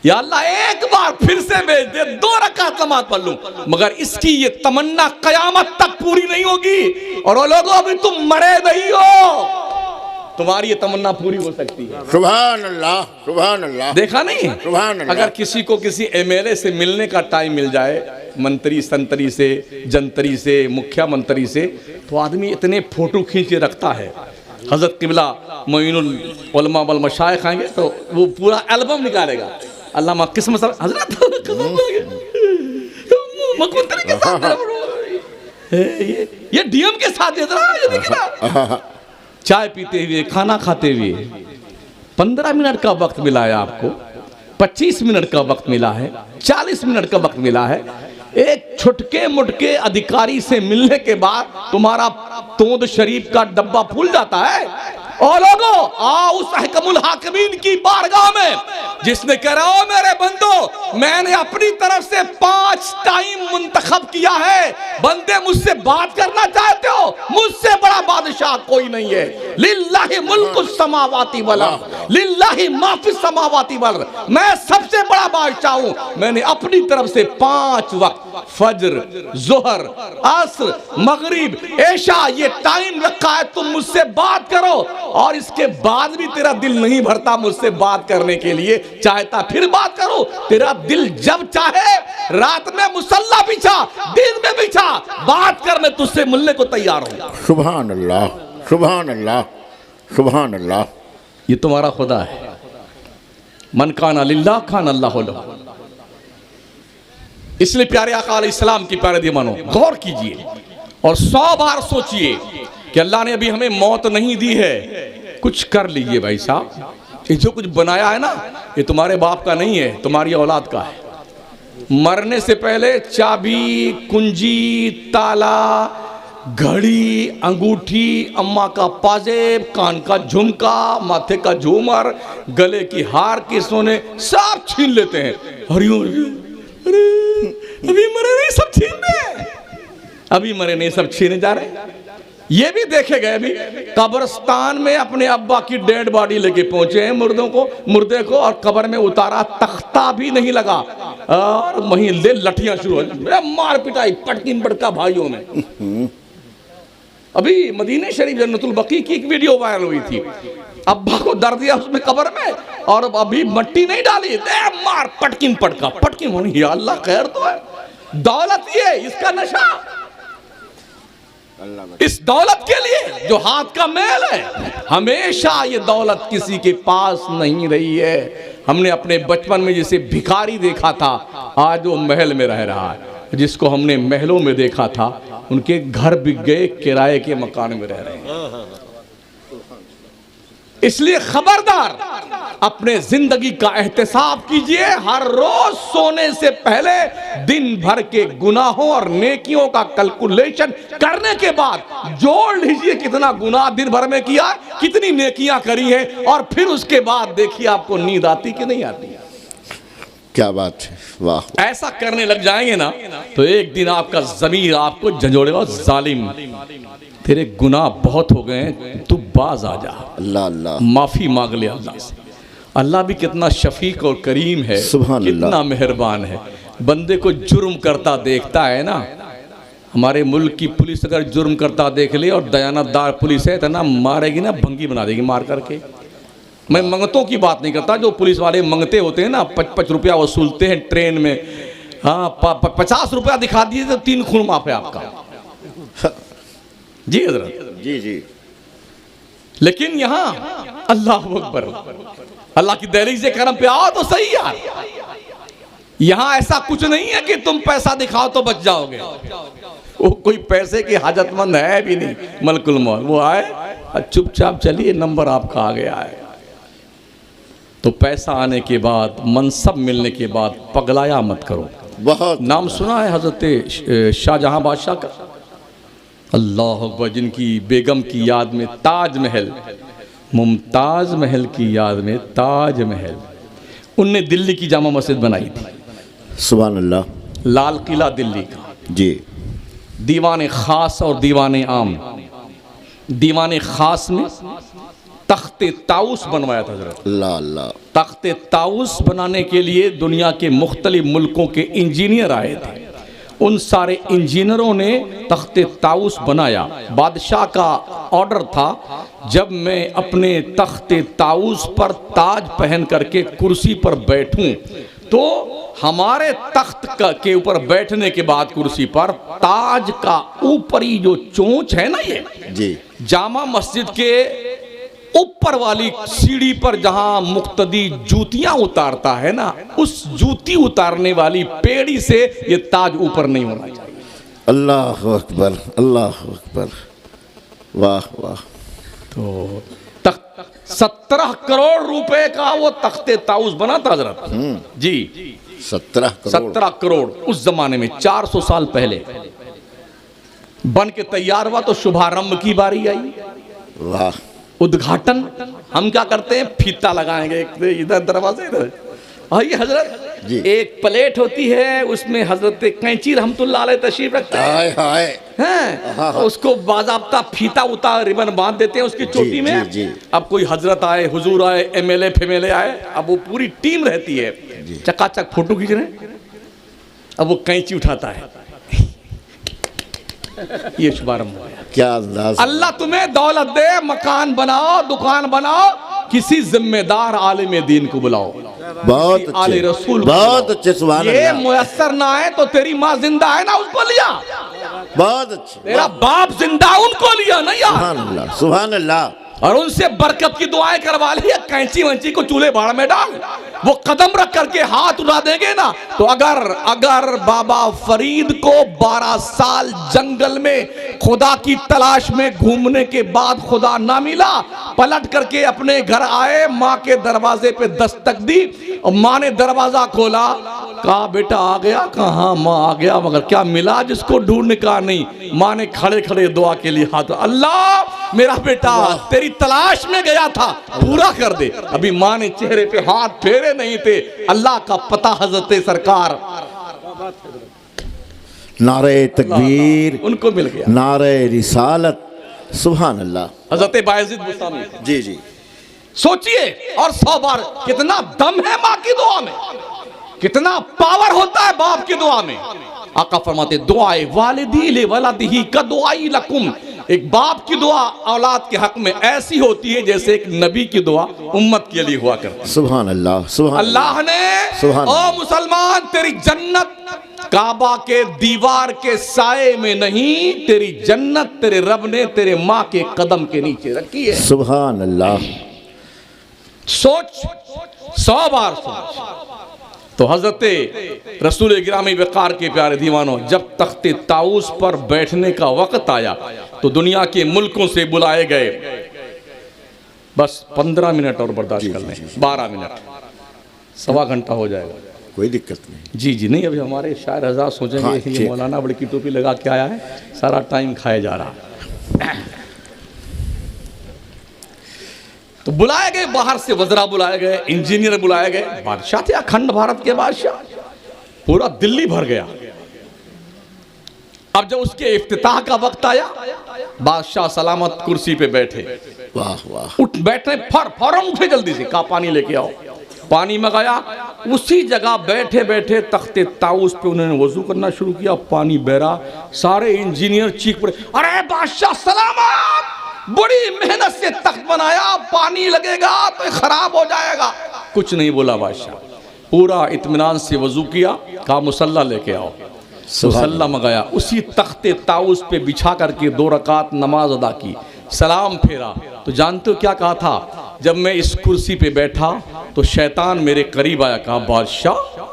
Speaker 2: या अल्लाह एक बार फिर से भेज दे, 2 रकात नमाज पढ़ लूं। मगर इसकी ये तमन्ना कयामत तक पूरी नहीं होगी। और वो लोगों, अभी तुम मरे नहीं हो, तुम्हारी ये तमन्ना पूरी हो सकती है।
Speaker 3: सुभान अल्लाह, सुभान अल्लाह।
Speaker 2: देखा नहीं,
Speaker 3: सुभान अल्लाह।
Speaker 2: अगर किसी को किसी एमएलए से मिलने का टाइम मिल जाए, मंत्री संतरी से, जंतरी से, मुखिया मंत्री से, तो आदमी इतने फोटो खींच के रखता है। हजरत किबला मोइनुल उलमा वल मशाइख आएंगे तो वो पूरा एल्बम निकालेगा। अल्लामा किस्मत हजरत मुख्यमंत्री के साथ, ये डीएम के साथ है। चाय पीते हुए, खाना खाते हुए 15 मिनट का वक्त मिला है आपको, 25 मिनट का वक्त मिला है, 40 मिनट का वक्त मिला है। एक छुटके मुटके अधिकारी से मिलने के बाद तुम्हारा तोंद शरीफ का डब्बा फूल जाता है। और लोगों, आओ उस अहकमुल हाकिमीन की बारगाह में जिसने कह रहा हो, मेरे बंदो मैंने अपनी तरफ से 5 टाइम मुंतखब किया है, बंदे मुझसे बात करना चाहते हो, मुझसे बड़ा बादशाह कोई नहीं है। लिल्लाहि मुल्कुस समावाति वल अर्द, लिल्लाहि मा फिस समावाति वल अर्द। मैं सबसे बड़ा बादशाह हूं। मैंने अपनी तरफ से 5 वक्त फज्र, जोहर, असर, मगरिब, ऐशा ये टाइम रखा है, तुम मुझसे बात करो। और इसके बाद भी तेरा दिल नहीं भरता मुझसे बात करने के लिए, चाहता फिर बात करो। तेरा दिल जब चाहे रात में मुसल्ला बिछा, दिन में बिछा, बात कर, मैं तुझसे मिलने को तैयार हूं।
Speaker 3: सुभान अल्लाह, सुभान अल्लाह, सुभान अल्लाह।
Speaker 2: ये तुम्हारा खुदा है। मन काना लिल्लाह काना अल्लाहु लहू। इसलिए प्यारे आका अलैहिस्सलाम की प्यारे दीवानो गौर कीजिए और 100 बार सोचिए कि अल्लाह ने अभी हमें मौत नहीं दी है, कुछ कर लीजिए भाई साहब। ये जो कुछ बनाया है ना, ये तुम्हारे बाप का नहीं है, तुम्हारी औलाद का है। मरने से पहले चाबी, कुंजी, ताला, घड़ी, अंगूठी, अम्मा का पाजेब, कान का झुमका, माथे का झूमर, गले की हार के सोने सब छीन लेते हैं। अरे अभी मरे नहीं सब छीन रहे, अभी मरे नहीं सब छीने जा रहे। ये भी देखे गए, अभी कब्रिस्तान में अपने अब्बा की डेड बॉडी लेके पहुंचे हैं मुर्दे को, और कब्र में उतारा, तख्ता भी नहीं लगा, और वहीं ले लठियां शुरू हो, मार पिटाई पटकिन पटका भाइयों में। अभी मदीने शरीफ जन्नतुल बकी की एक वीडियो वायरल हुई थी, अब्बा को दर्द दिया उसमें कब्र में, और अभी मट्टी नहीं डाली, मार पटकिन पटका, पटकिन होनी, या अल्लाह खैर तो है। दौलत ये इसका नशा, इस दौलत के लिए जो हाथ का मैल है, हमेशा ये दौलत किसी के पास नहीं रही है। हमने अपने बचपन में जिसे भिखारी देखा था, आज वो महल में रह रहा है। जिसको हमने महलों में देखा था, उनके घर बिक गए, किराए के मकान में रह रहे हैं। इसलिए खबरदार, अपने जिंदगी का एहतिसाब कीजिए। हर रोज सोने से पहले दिन भर के गुनाहों और नेकियों का कैलकुलेशन करने के बाद जोड़ लीजिए कितना गुनाह दिन भर में किया, कितनी नेकियां करी हैं, और फिर उसके बाद देखिए आपको नींद आती कि नहीं आती।
Speaker 3: क्या बात है, वाह।
Speaker 2: ऐसा करने लग जाएंगे ना, तो एक दिन आपका ज़मीर आपको झंझोड़ेगा, जालिम तेरे गुनाह बहुत हो गए हैं, तू बाज आ जा,
Speaker 3: अल्लाह अल्लाह,
Speaker 2: माफी मांग ले अल्लाह से। अल्लाह भी कितना शफीक और करीम है, कितना मेहरबान है। बंदे को जुर्म करता देखता है ना, हमारे मुल्क की पुलिस अगर जुर्म करता देख ले, और दयानतदार पुलिस है, तो ना मारेगी ना, भंगी बना देगी मार करके। मैं मंगतों की बात नहीं करता, जो पुलिस वाले मंगते होते हैं ना, 5-5 रुपया वसूलते हैं ट्रेन में, हाँ 50 रुपया दिखा दिए तो 3 खून माफ है आपका। जी हजरत,
Speaker 3: जी जी।
Speaker 2: लेकिन यहाँ अल्लाह अकबर, अल्लाह की दहलीज से करम पे आओ तो सही यार। यहाँ ऐसा कुछ नहीं है कि तुम पैसा दिखाओ तो बच जाओगे। वो कोई पैसे की हाजतमंद है भी नहीं, मलकुल मौत। वो आए चुपचाप चलिए, नंबर आपका आ गया है। तो पैसा आने के बाद, मनसब मिलने के बाद पगलाया मत करो।
Speaker 3: बहुत
Speaker 2: नाम सुना है हजरत शाहजहां बादशाह का, अल्लाह अकबर, जिनकी बेगम की याद में ताजमहल, मुमताज महल की याद में ताजमहल, उनने दिल्ली की जामा मस्जिद बनाई थी।
Speaker 3: सुभान अल्लाह।
Speaker 2: लाल किला दिल्ली का,
Speaker 3: जी।
Speaker 2: दीवाने खास और दीवाने आम। दीवाने खास में तख्ते ताउस बनवाया था हजरत।
Speaker 3: अल्लाह अल्लाह।
Speaker 2: तख्ते ताउस बनाने के लिए दुनिया के मुख्तलिफ मुल्कों के इंजीनियर आए थे। उन सारे इंजीनियरों ने तख्ते ताउस बनाया। बादशाह का ऑर्डर था, जब मैं अपने तख्ते ताउस पर ताज पहन करके कुर्सी पर बैठूं, तो हमारे तख्त के ऊपर बैठने के बाद कुर्सी पर ताज का ऊपरी जो चोंच है ना, ये
Speaker 3: जी,
Speaker 2: जामा मस्जिद के ऊपर वाली सीढ़ी पर जहां मुक्तदी जूतियां उतारता है ना, उस जूती उतारने वाली पेड़ी से ये ताज ऊपर नहीं होना चाहिए।
Speaker 3: अल्लाह अकबर, अल्लाह अकबर, वाह वाह।
Speaker 2: तो 17 करोड़ रुपए का वो तख्ते ताउस बना था हजरत। जी
Speaker 3: 17
Speaker 2: करोड़ उस जमाने में, 400 साल पहले बन के तैयार हुआ। तो शुभारंभ की बारी आई,
Speaker 3: वाह।
Speaker 2: उद्घाटन हम क्या करते हैं, फीता लगाएंगे इधर दरवाजे इधर, आइए हजरत
Speaker 3: जी।
Speaker 2: एक प्लेट होती है, उसमें हजरत कैंची रहमतुल्लाह अलैह तशरीफ रखते हैं,
Speaker 3: हाय हाय
Speaker 2: हैं उसको बाज़ाब्ता फीता उतार रिबन बांध देते हैं उसकी चोटी में।
Speaker 3: जी।
Speaker 2: अब कोई हजरत आए, हुजूर आए, एमएलए फेमएलए आए, अब वो पूरी टीम रहती है, चकाचक फोटो खींच रहे हैं। अब वो कैंची उठाता है, ये शुभारंभ हो गया।
Speaker 3: क्या अंदाज।
Speaker 2: अल्लाह तुम्हें दौलत दे, मकान बनाओ, दुकान बनाओ, किसी जिम्मेदार आलिम दीन को बुलाओ,
Speaker 3: बहुत
Speaker 2: आले
Speaker 3: अच्छे,
Speaker 2: रसूल को
Speaker 3: बहुत
Speaker 2: बुलाओ।
Speaker 3: अच्छे। सुभान
Speaker 2: ये
Speaker 3: अल्लाह।
Speaker 2: मुयस्सर ना है तो तेरी माँ जिंदा है ना, उसको लिया।
Speaker 3: बहुत अच्छे।
Speaker 2: तेरा बाप जिंदा, उनको लिया ना यार,
Speaker 3: सुभान अल्लाह, सुभान अल्लाह।
Speaker 2: और उनसे बरकत की दुआएं करवा ली। कैंची वंची को चूल्हे भाड़ में डाल, वो कदम रख करके हाथ उठा देंगे ना, तो अगर बाबा फरीद को 12 साल जंगल में खुदा की तलाश में घूमने के बाद खुदा ना मिला, पलट करके अपने घर आए, माँ के दरवाजे पे दस्तक दी और माँ ने दरवाजा खोला, कहा बेटा आ गया? कहा माँ आ गया, मगर क्या मिला जिसको ढूंढने का नहीं। माँ ने खड़े खड़े दुआ के लिए हाथ, अल्लाह मेरा बेटा तेरी तलाश में गया था, पूरा कर दे। अभी माँ ने चेहरे पे हाथ फेरे नहीं थे, अल्लाह का पता हजरत सरकार
Speaker 3: नारे तकबीर
Speaker 2: उनको मिल गया,
Speaker 3: नारे रिसालत। सुभान अल्लाह।
Speaker 2: हजरत बायजीद बुस्तामी।
Speaker 3: जी जी।
Speaker 2: सोचिए, और 100 बार कितना दम है माँ की दुआ में, कितना पावर होता है बाप की दुआ में। आका फरमाते दुआए वालिदी ले वलदिही का दुआई लकुम, एक बाप की दुआ औलाद के हक में ऐसी होती है जैसे एक नबी की दुआ उम्मत के लिए हुआ करती है।
Speaker 3: सुभान अल्लाह, सुभान
Speaker 2: अल्लाह ने,
Speaker 3: सुभान
Speaker 2: ओ मुसलमान, तेरी जन्नत काबा के दीवार के साए में नहीं, तेरी जन्नत तेरे रब ने तेरे माँ के कदम के नीचे रखी है।
Speaker 3: सुभान अल्लाह।
Speaker 2: सोच, 100 बार सोच। तो हजरत रसूल गिरामी वक़ार के प्यारे दीवानों, जब तख्ते ताऊस पर बैठने का वक्त आया तो दुनिया के मुल्कों से बुलाए गए। बस 15 मिनट और बर्दाश्त कर लें, 12 मिनट, 1.25 घंटा हो जाएगा,
Speaker 3: कोई दिक्कत नहीं।
Speaker 2: जी जी। नहीं, अभी हमारे शायर हज़ार सोचेंगे
Speaker 3: हाँ,
Speaker 2: ये मौलाना बड़ी की टोपी लगा के आया है, सारा टाइम खाया जा रहा। तो बुलाए गए, बाहर से वज़रा बुलाए गए, इंजीनियर बुलाए गए, बादशाह थे अखंड भारत के बादशाह, पूरा दिल्ली भर गया। अब जब उसके इफ्तिताह का वक्त आया, बादशाह सलामत कुर्सी पे बैठे,
Speaker 3: वाह वाह।
Speaker 2: उठ बैठे, फौरन उठे, जल्दी से कहा पानी लेके आओ। पानी मंगाया, उसी जगह बैठे बैठे तख्ते ताऊस पे उन्होंने वजू करना शुरू किया, पानी बहरा। सारे इंजीनियर चीख पड़े, अरे बादशाह सलामत, बड़ी मेहनत से तख्त बनाया, पानी लगेगा तो खराब हो जाएगा। कुछ नहीं बोला बादशाह, पूरा इत्मीनान से वजू किया, कहा मुसल्ला लेके आओ। मुसल्ला मंगाया, उसी तख्ते ताऊस पे बिछा करके 2 रकात नमाज अदा की, सलाम फेरा। तो जानते हो क्या कहा था? जब मैं इस कुर्सी पे बैठा तो शैतान मेरे करीब आया, कहा बादशाह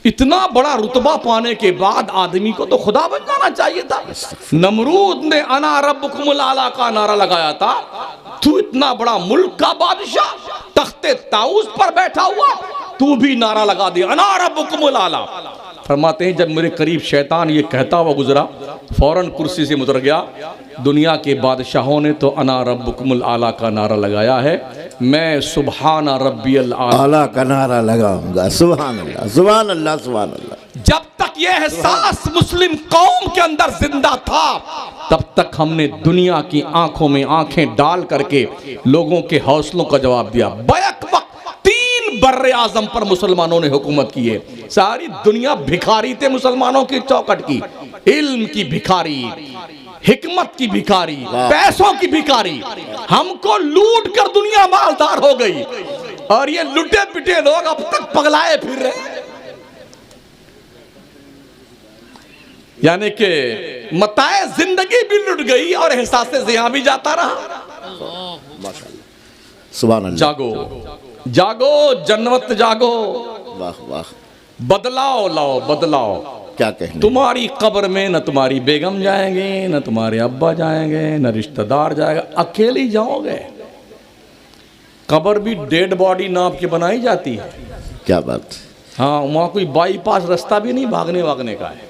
Speaker 2: इतना बड़ा रुतबा पाने के बाद आदमी को तो खुदा बन जाना चाहिए था। नमरूद ने अना रब्बुकुमुल आला का नारा लगाया था, तू इतना बड़ा मुल्क का बादशाह तख्ते ताऊस पर बैठा हुआ, तू भी नारा लगा दिया अना रब्बुकुमुल आला। फरमाते हैं जब मेरे करीब शैतान ये कहता हुआ गुजरा, फौरन कुर्सी से उतर गया। दुनिया के बादशाहों ने तो अना रब्बुकुमुल आला का नारा लगाया है, मैं सुबहाना रब्बियल
Speaker 3: आला का नारा लगाऊंगा। सुभान अल्लाह, सुभान अल्लाह, सुभान अल्लाह।
Speaker 2: जब तक यह एहसास मुस्लिम कौम के अंदर जिंदा था, तब तक हमने दुनिया की आंखों में आंखें डाल करके लोगों के हौसलों का जवाब दिया। बैक वक्त 3 बर्रे आजम पर मुसलमानों ने हुकूमत की है। सारी दुनिया भिखारी थे मुसलमानों की चौखट की, इल्म की भिखारी, हिकमत की भिखारी, पैसों की भिखारी। हमको लूट कर दुनिया मालदार हो गई और ये लुटे पिटे लोग अब तक पगलाए फिर रहे हैं। यानी कि मताए जिंदगी भी लुट गई और एहसास जिया भी जाता रहा।
Speaker 3: सुभान अल्लाह।
Speaker 2: जागो जागो जन्नत जागो,
Speaker 3: वाह वाह।
Speaker 2: बदलाव लाओ बदलाव।
Speaker 3: क्या कहने।
Speaker 2: तुम्हारी कब्र में न तुम्हारी बेगम जाएंगे, न तुम्हारे अब्बा जाएंगे, न रिश्तेदार जाएगा, अकेले जाओगे। कब्र भी डेड बॉडी नाप के बनाई जाती है।
Speaker 3: क्या बात।
Speaker 2: हाँ, वहाँ कोई बाईपास रास्ता भी नहीं भागने वागने का है।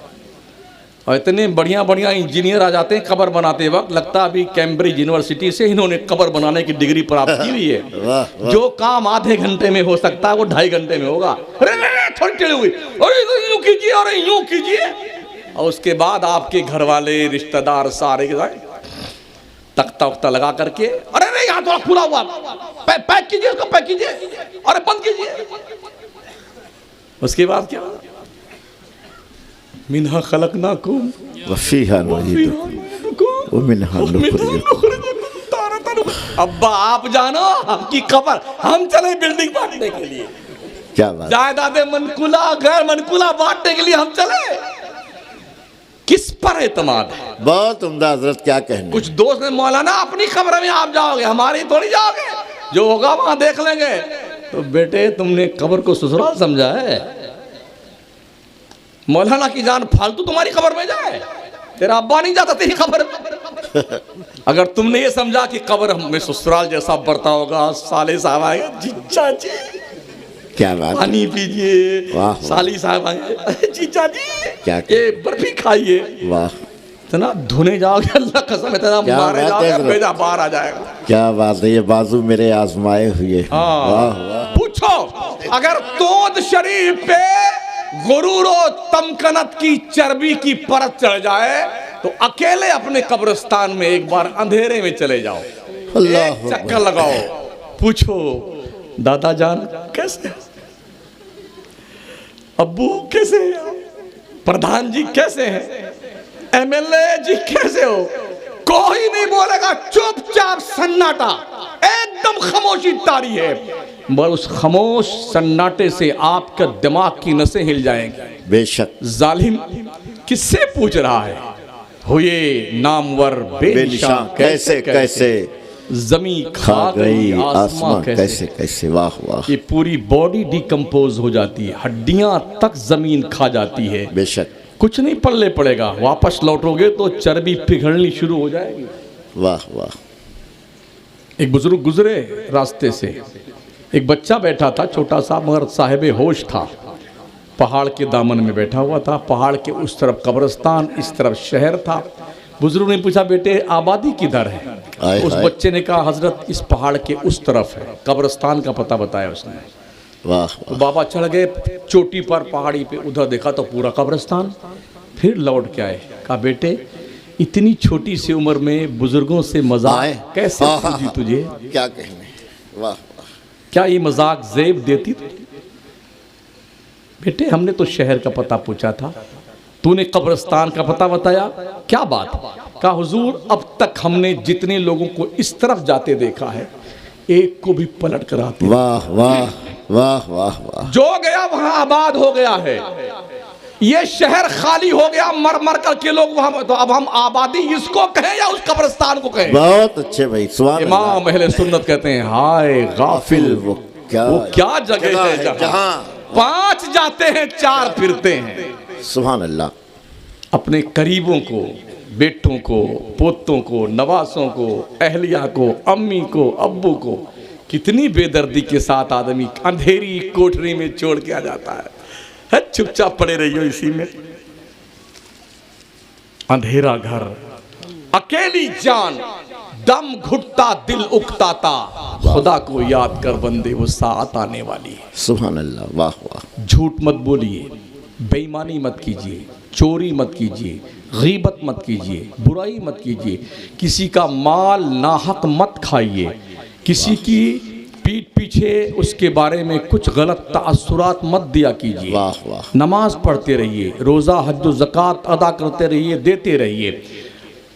Speaker 2: और इतने बढ़िया बढ़िया इंजीनियर आ जाते हैं कब्र बनाते वक्त, लगता है अभी कैम्ब्रिज यूनिवर्सिटी से इन्होंने कब्र बनाने की डिग्री प्राप्त की हुई है।
Speaker 3: वाह, वाह।
Speaker 2: जो काम आधे घंटे में हो सकता है वो 2.5 घंटे में होगा। अरे थोड़ी टेढ़ी हुई, अरे यूं कीजिए, अरे यूं कीजिए। और उसके बाद आपके घर वाले रिश्तेदार सारे के सारे तख्ता उख्ता लगा करके, अरे नहीं यहाँ थोड़ा खुला हुआ, पैक कीजिए उसको, पैक कीजिए, अरे बंद कीजिए। उसके बाद क्या, मिन्हा खलकनाकुम
Speaker 3: वफीहा नुईदुकुम व मिन्हा नुखरिजुकुम।
Speaker 2: अब्बा आप जानो हमकी खबर, हम चले बिल्डिंग बांटने के लिए,
Speaker 3: क्या बात,
Speaker 2: जायदादे मनकुला गैर मनकुला बांटने के लिए हम चले। किस पर एतमाद है?
Speaker 3: बहुत उम्दा हजरत, क्या कहने।
Speaker 2: कुछ दोस्त ने मौलाना अपनी खबर में आप जाओगे, हमारी थोड़ी जाओगे, जो होगा वहां देख लेंगे। तो बेटे तुमने कब्र को ससुराल समझा है? मौलाना की जान फालतू तुम्हारी खबर में जाए? तेरा अब्बा नहीं जाता तेरी खबर में। अगर तुमने ये समझा कि कब्र में ससुराल जैसा बरता होगा, साले साहब आएंगे, जीजा जी
Speaker 3: क्या बात,
Speaker 2: पानी पीजिए,
Speaker 3: वाह,
Speaker 2: साली साहब आएंगे, जीजा जी
Speaker 3: क्या
Speaker 2: ये बर्फी खाइए,
Speaker 3: वाह,
Speaker 2: इतना धोने जाओगे अल्लाह कसम इतना
Speaker 3: क्या
Speaker 2: मारे
Speaker 3: बात है
Speaker 2: जाओगे,
Speaker 3: हजरत।
Speaker 2: बेजा बाहर आ जाएगा।
Speaker 3: क्या बात है, ये बाजू मेरे आजमाए हुए।
Speaker 2: हाँ।
Speaker 3: वाह वाह,
Speaker 2: पूछो अगर तोद शरीफ पे गुरूरो तमकनत की चर्बी की परत चढ़ जाए तो अकेले अपने कब्रिस्तान में एक बार अंधेरे में चले जाओ,
Speaker 3: अल्लाह
Speaker 2: एक चक्कर लगाओ, पूछो दादा जान कैसे हैं? अब्बू कैसे हैं? प्रधान जी कैसे हैं? एमएलए जी कैसे हो? कोई नहीं बोलेगा, चुपचाप सन्नाटा, एकदम खामोशी तारी है। मगर उस खामोश सन्नाटे से आपका दिमाग की नसें हिल जाएंगी।
Speaker 3: बेशक।
Speaker 2: जालिम किससे पूछ रहा है? हुए नामवर
Speaker 3: बेनिशान कैसे कैसे,
Speaker 2: जमी
Speaker 3: खा गई आसमां कैसे कैसे। वाह वाह,
Speaker 2: ये पूरी बॉडी डिकम्पोज हो जाती है, हड्डियां तक जमीन खा जाती है।
Speaker 3: बेशक।
Speaker 2: कुछ नहीं पल्ले पड़ेगा, वापस लौटोगे तो चर्बी पिघलनी शुरू हो जाएगी।
Speaker 3: वाह वाह।
Speaker 2: एक बुजुर्ग गुजरे रास्ते से, एक बच्चा बैठा था छोटा सा, मगर साहिब होश था, पहाड़ के दामन में बैठा हुआ था। पहाड़ के उस तरफ कब्रिस्तान, इस तरफ शहर था। बुजुर्ग ने पूछा बेटे आबादी किधर है? उस बच्चे ने कहा हजरत इस पहाड़ के उस तरफ है। कब्रिस्तान का पता बताया उसने।
Speaker 3: वाह
Speaker 2: तो बाबा चढ़ गए चोटी पर पहाड़ी पे, उधर देखा तो पूरा कब्रिस्तान। फिर लौट के आए, कहा बेटे इतनी छोटी सी उम्र में बुजुर्गों से मजाक कैसे सूझी तुझे?
Speaker 3: क्या कहने। वाह वाह,
Speaker 2: क्या ये मजाक जेब देती तुझे? बेटे हमने तो शहर का पता पूछा था, तूने कब्रिस्तान का पता बताया, क्या बात? कहा हुजूर अब तक हमने जितने लोगों को इस तरफ जाते देखा है, एक को भी पलट कर आते।
Speaker 3: वाह वाह वाह वाह वाह।
Speaker 2: जो गया वहां आबाद हो गया है, ये शहर खाली हो गया, मर मर करके लोग वहां। तो अब हम आबादी इसको कहें या उस कब्रिस्तान को कहें?
Speaker 3: बहुत अच्छे भाई, सुभान अल्लाह।
Speaker 2: इमाम अहले सुन्नत कहते हैं हाय गाफिल,
Speaker 3: वो
Speaker 2: क्या जगह है जहां 5 जाते हैं 4 फिरते हैं।
Speaker 3: सुभान अल्लाह।
Speaker 2: अपने करीबों को, बेटों को, पोतों को, नवासों को, अहलिया को, अम्मी को, अब्बू को कितनी बेदर्दी के साथ आदमी अंधेरी कोठरी में छोड़ के आ जाता है। चुपचाप पड़े रहियो इसी में। अंधेरा घर, अकेली जान, दम घुटता दिल उकताता, खुदा को याद कर बंदे वो साथ आने वाली है।
Speaker 3: सुभान अल्लाह। वाह वाह।
Speaker 2: झूठ मत बोलिए, बेईमानी मत कीजिए, चोरी मत कीजिए, गीबत मत कीजिए, बुराई मत कीजिए, किसी का माल नाहक मत खाइए, किसी की पीठ पीछे उसके बारे में कुछ गलत तासुरात मत दिया कीजिए।
Speaker 3: वाह वाह।
Speaker 2: नमाज पढ़ते रहिए, रोज़ा हज ज़कात अदा करते रहिए, देते रहिए।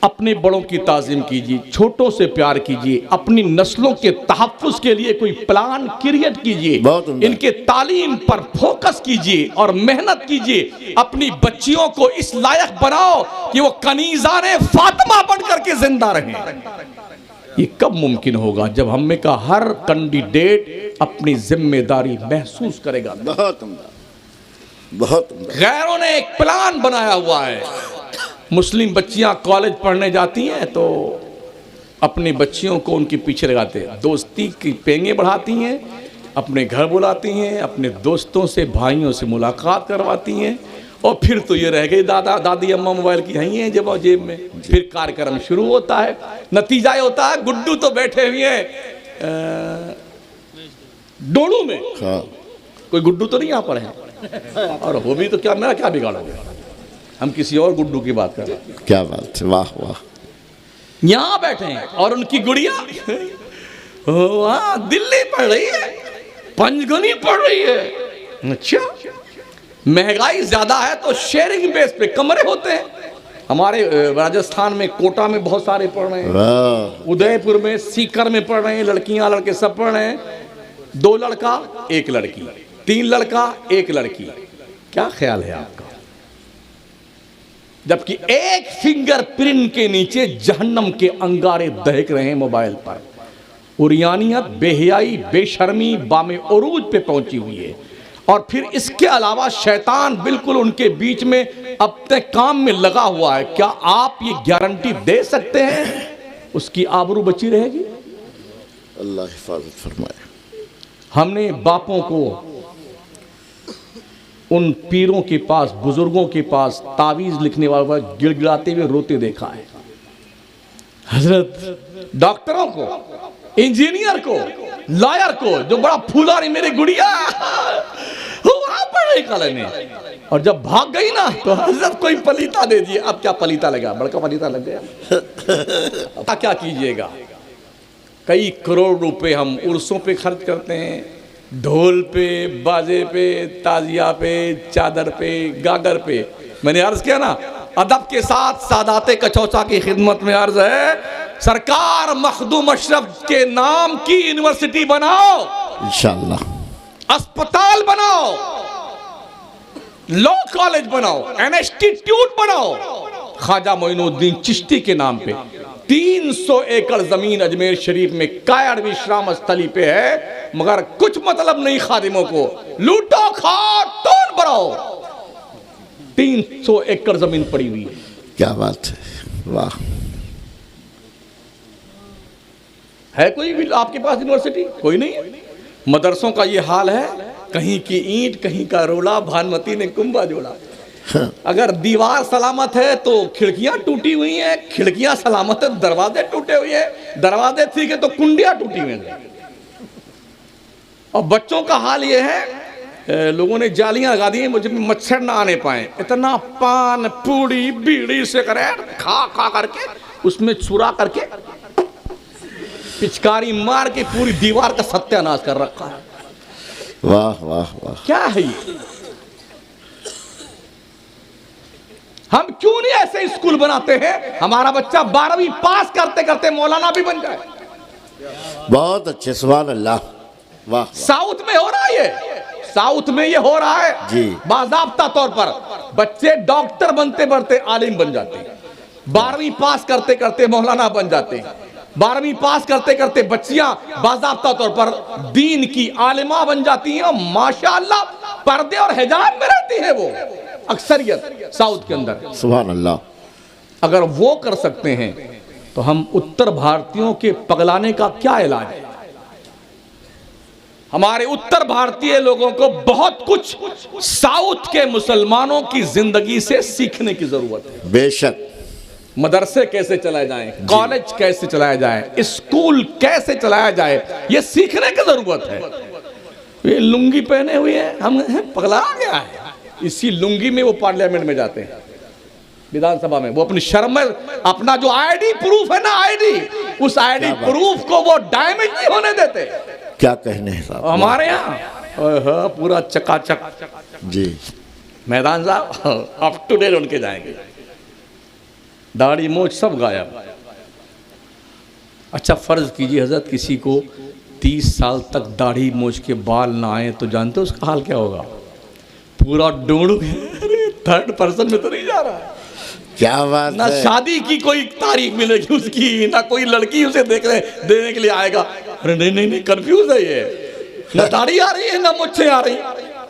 Speaker 2: अपने बड़ों की ताज़ीम कीजिए, छोटों से प्यार कीजिए, अपनी नस्लों के तहफ़्फ़ुज़ के लिए कोई प्लान क्रिएट कीजिए, इनके तालीम पर फोकस कीजिए और मेहनत कीजिए। अपनी बच्चियों को इस लायक बनाओ कि वो कनीज़ाने फातिमा बन करके जिंदा रहें। ये कब मुमकिन होगा? जब हम में का हर कैंडिडेट अपनी जिम्मेदारी महसूस करेगा।
Speaker 3: बहुत उम्दा, बहुत उम्दा।
Speaker 2: गैरों ने एक प्लान बनाया हुआ है। मुस्लिम बच्चियां कॉलेज पढ़ने जाती हैं तो अपनी बच्चियों को उनके पीछे लगाते हैं, दोस्ती की पेंगे बढ़ाती हैं, अपने घर बुलाती हैं, अपने दोस्तों से भाइयों से मुलाकात करवाती हैं, और फिर तो ये रह गई दादा दादी अम्मा मोबाइल की हैं जब जेब में। फिर कार्यक्रम शुरू होता है, नतीजा ये होता है गुड्डू तो बैठे हुए हैं डोलू में।
Speaker 3: हाँ।
Speaker 2: कोई गुड्डू तो नहीं यहाँ पर है, और वो भी तो क्या, मेरा क्या बिगाड़ोगे? हम किसी और गुड्डू की बात कर रहे हैं।
Speaker 3: क्या बात है, वाह वाह।
Speaker 2: यहाँ बैठे हैं और उनकी गुड़िया वहाँ दिल्ली पढ़ रही है, पंचगनी पढ़ रही है। अच्छा, महंगाई ज्यादा है तो शेयरिंग बेस पे कमरे होते हैं। हमारे राजस्थान में कोटा में बहुत सारे पढ़ रहे हैं,
Speaker 3: वाह,
Speaker 2: उदयपुर में, सीकर में पढ़ रहे हैं, लड़कियां लड़के सब पढ़ रहे हैं। 2 लड़का 1 लड़की, 3 लड़का 1 लड़की। क्या ख्याल है आपका? जबकि एक फिंगरप्रिंट के नीचे जहन्नम के अंगारे दहक रहे हैं मोबाइल पर। उरियानियत, बेहयाई, बेशर्मी बामे उरूज पे पहुंची हुई है। और फिर इसके अलावा शैतान बिल्कुल उनके बीच में अपने काम में लगा हुआ है। क्या आप ये गारंटी दे सकते हैं उसकी आबरू बची रहेगी?
Speaker 3: अल्लाह हिफाजत फरमाए।
Speaker 2: हमने बापों को उन पीरों के पास, बुजुर्गों के पास तावीज लिखने वाले पर गिड़गिड़ाते हुए रोते देखा है। हजरत डॉक्टरों को, इंजीनियर को, लॉयर को, जो बड़ा फूला रही मेरी गुड़िया वहां पढ़ाई करने, और जब भाग गई ना तो हजरत कोई पलीता दे दिए। अब क्या पलीता लगा? बड़का पलीता लग गया। क्या कीजिएगा? कई करोड़ रुपए हम उर्सों पे खर्च करते हैं, ढोल पे, बाजे पे, ताजिया पे, चादर पे, गागर पे। मैंने अर्ज किया ना, अदब के साथ सादाते कचौचा की खिदमत में अर्ज है, सरकार मखदूम अशरफ के नाम की यूनिवर्सिटी बनाओ,
Speaker 3: इंशाअल्लाह,
Speaker 2: अस्पताल बनाओ, लॉ कॉलेज बनाओ, इंस्टीट्यूट बनाओ। ख्वाजा मोइनुद्दीन चिश्ती के नाम पे 300 एकड़ जमीन अजमेर शरीफ में कायड़ विश्राम स्थली पे है, मगर कुछ मतलब नहीं खादिमों को। लूटो खाओ तोड़ बढ़ाओ, 300 एकड़ जमीन पड़ी हुई है।
Speaker 3: क्या बात है, वाह।
Speaker 2: है कोई भी आपके पास यूनिवर्सिटी? कोई नहीं है। मदरसों का ये हाल है, कहीं की ईंट कहीं का रोला, भानुमती ने कुंभा जोड़ा। अगर दीवार सलामत है तो खिड़कियां टूटी हुई हैं, खिड़कियां सलामत है दरवाजे टूटे हुए हैं, दरवाजे ठीक है तो कुंडियां टूटी हुई हैं। और बच्चों का हाल ये है, लोगों ने जालियां लगा दी, मुझे मच्छर ना आने पाए। इतना पान पूड़ी बीड़ी से करे खा खा करके, उसमें चुरा करके पिचकारी मार के पूरी दीवार का सत्यानाश कर रखा है।
Speaker 3: वाह वाह वाह।
Speaker 2: क्या है ये? हम क्यों नहीं ऐसे स्कूल बनाते हैं, हमारा बच्चा 12वीं पास करते करते मौलाना भी बन जाए।
Speaker 3: बहुत अच्छे, सुभान अल्लाह, वाह।
Speaker 2: साउथ में हो रहा है ये, साउथ में ये हो रहा है
Speaker 3: जी।
Speaker 2: बाज़ाब्ता तौर पर बच्चे डॉक्टर बनते बनते आलिम बन जाते हैं, 12वीं पास करते करते मौलाना बन जाते हैं, 12वीं पास करते करते बच्चियां बाज़ाब्ता तौर पर दीन की आलिमा बन जाती हैं। माशाअल्लाह पर्दे और हिजाब में रहती है वो अक्सरियत साउथ के अंदर।
Speaker 3: सुभान अल्लाह।
Speaker 2: अगर वो कर सकते हैं तो हम उत्तर भारतीयों के पगलाने का क्या इलाज है? हमारे उत्तर भारतीय लोगों को बहुत कुछ साउथ के मुसलमानों की जिंदगी से सीखने की जरूरत है।
Speaker 3: बेशक।
Speaker 2: मदरसे कैसे चलाए जाएं, कॉलेज कैसे चलाया जाए, स्कूल कैसे चलाया जाए, ये सीखने की जरूरत है। ये लुंगी पहने हुए हैं, हम पगला गया है। इसी लुंगी में वो पार्लियामेंट में जाते हैं, विधानसभा में। वो अपनी शर्म में अपना जो आईडी प्रूफ है ना, आईडी, उस आईडी प्रूफ को वो डैमेज नहीं होने देते।
Speaker 3: क्या कहने हैं साहब?
Speaker 2: हमारे यहाँ पूरा चकाचक
Speaker 3: जी।
Speaker 2: मैदान साहब अप टू डेट उनके जाएंगे, दाढ़ी मोछ सब गायब। अच्छा फर्ज कीजिए हजरत किसी को 30 साल तक दाढ़ी मोछ के बाल ना आए तो जानते हो उसका हाल क्या होगा? पूरा ढूंढ थर्ड पर्सन में तो नहीं जा रहा है।
Speaker 3: क्या बात
Speaker 2: ना
Speaker 3: है।
Speaker 2: शादी की कोई तारीख मिलेगी उसकी, ना कोई लड़की उसे देने के लिए आएगा। अरे नहीं नहीं नहीं, कंफ्यूज है ये। ना दाढ़ी आ रही है ना मुझे आ रही।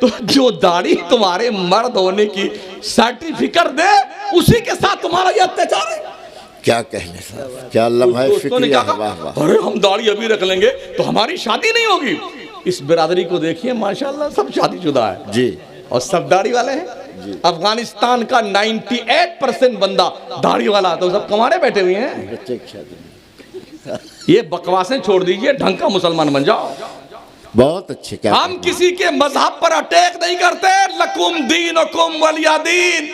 Speaker 2: तो जो दाढ़ी तुम्हारे मर्द होने की सर्टिफिकेट दे, उसी के साथ तुम्हारा ये अत्याचार है।
Speaker 3: क्या कहने साहब, क्या लम्हा फिक्रिया है, वाह वाह।
Speaker 2: अरे हम दाढ़ी अभी रख लेंगे तो हमारी शादी नहीं होगी। इस बिरादरी को देखिए माशाल्लाह सब शादीशुदा है जी, और सब दाढ़ी वाले हैं। अफगानिस्तान का 98% बंदा दाढ़ी वाला, तो सब कमाने बैठे हुए हैं।
Speaker 3: बच्चे की शादी।
Speaker 2: ये बकवासें छोड़ दीजिए, ढंग का मुसलमान बन जाओ।
Speaker 3: बहुत अच्छे। क्या
Speaker 2: हम किसी के मजहब पर अटैक नहीं करते। लकुम दीनुकुम वलिया दीन,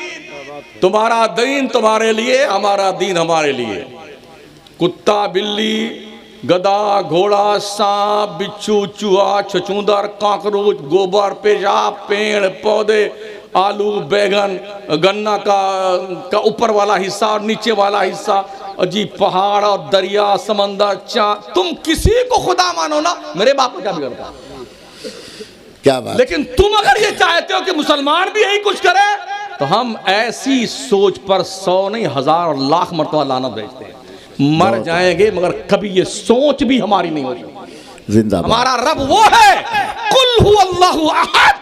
Speaker 2: तुम्हारा दीन तुम्हारे लिए, हमारा दीन हमारे लिए। कुत्ता बिल्ली गधा घोड़ा सांप बिच्छू चूहा छछूंदर काकरोच गोबर पेशाब पेड़ पौधे आलू बैगन गन्ना का ऊपर वाला हिस्सा और नीचे वाला हिस्सा अजी पहाड़ और दरिया समंदर चाँद, तुम किसी को खुदा मानो ना, मेरे बाप को क्या बिगड़ता।
Speaker 3: क्या बात।
Speaker 2: लेकिन तुम अगर ये चाहते हो कि मुसलमान भी यही कुछ करे, तो हम ऐसी सोच पर 100 नहीं 1000 और लाख मरतबा लानत भेजते हैं। मर जाएंगे मगर कभी ये सोच भी हमारी नहीं होगी।
Speaker 3: जिंदाबाद।
Speaker 2: हमारा रब वो है, कुल हुवल्लाहु अहद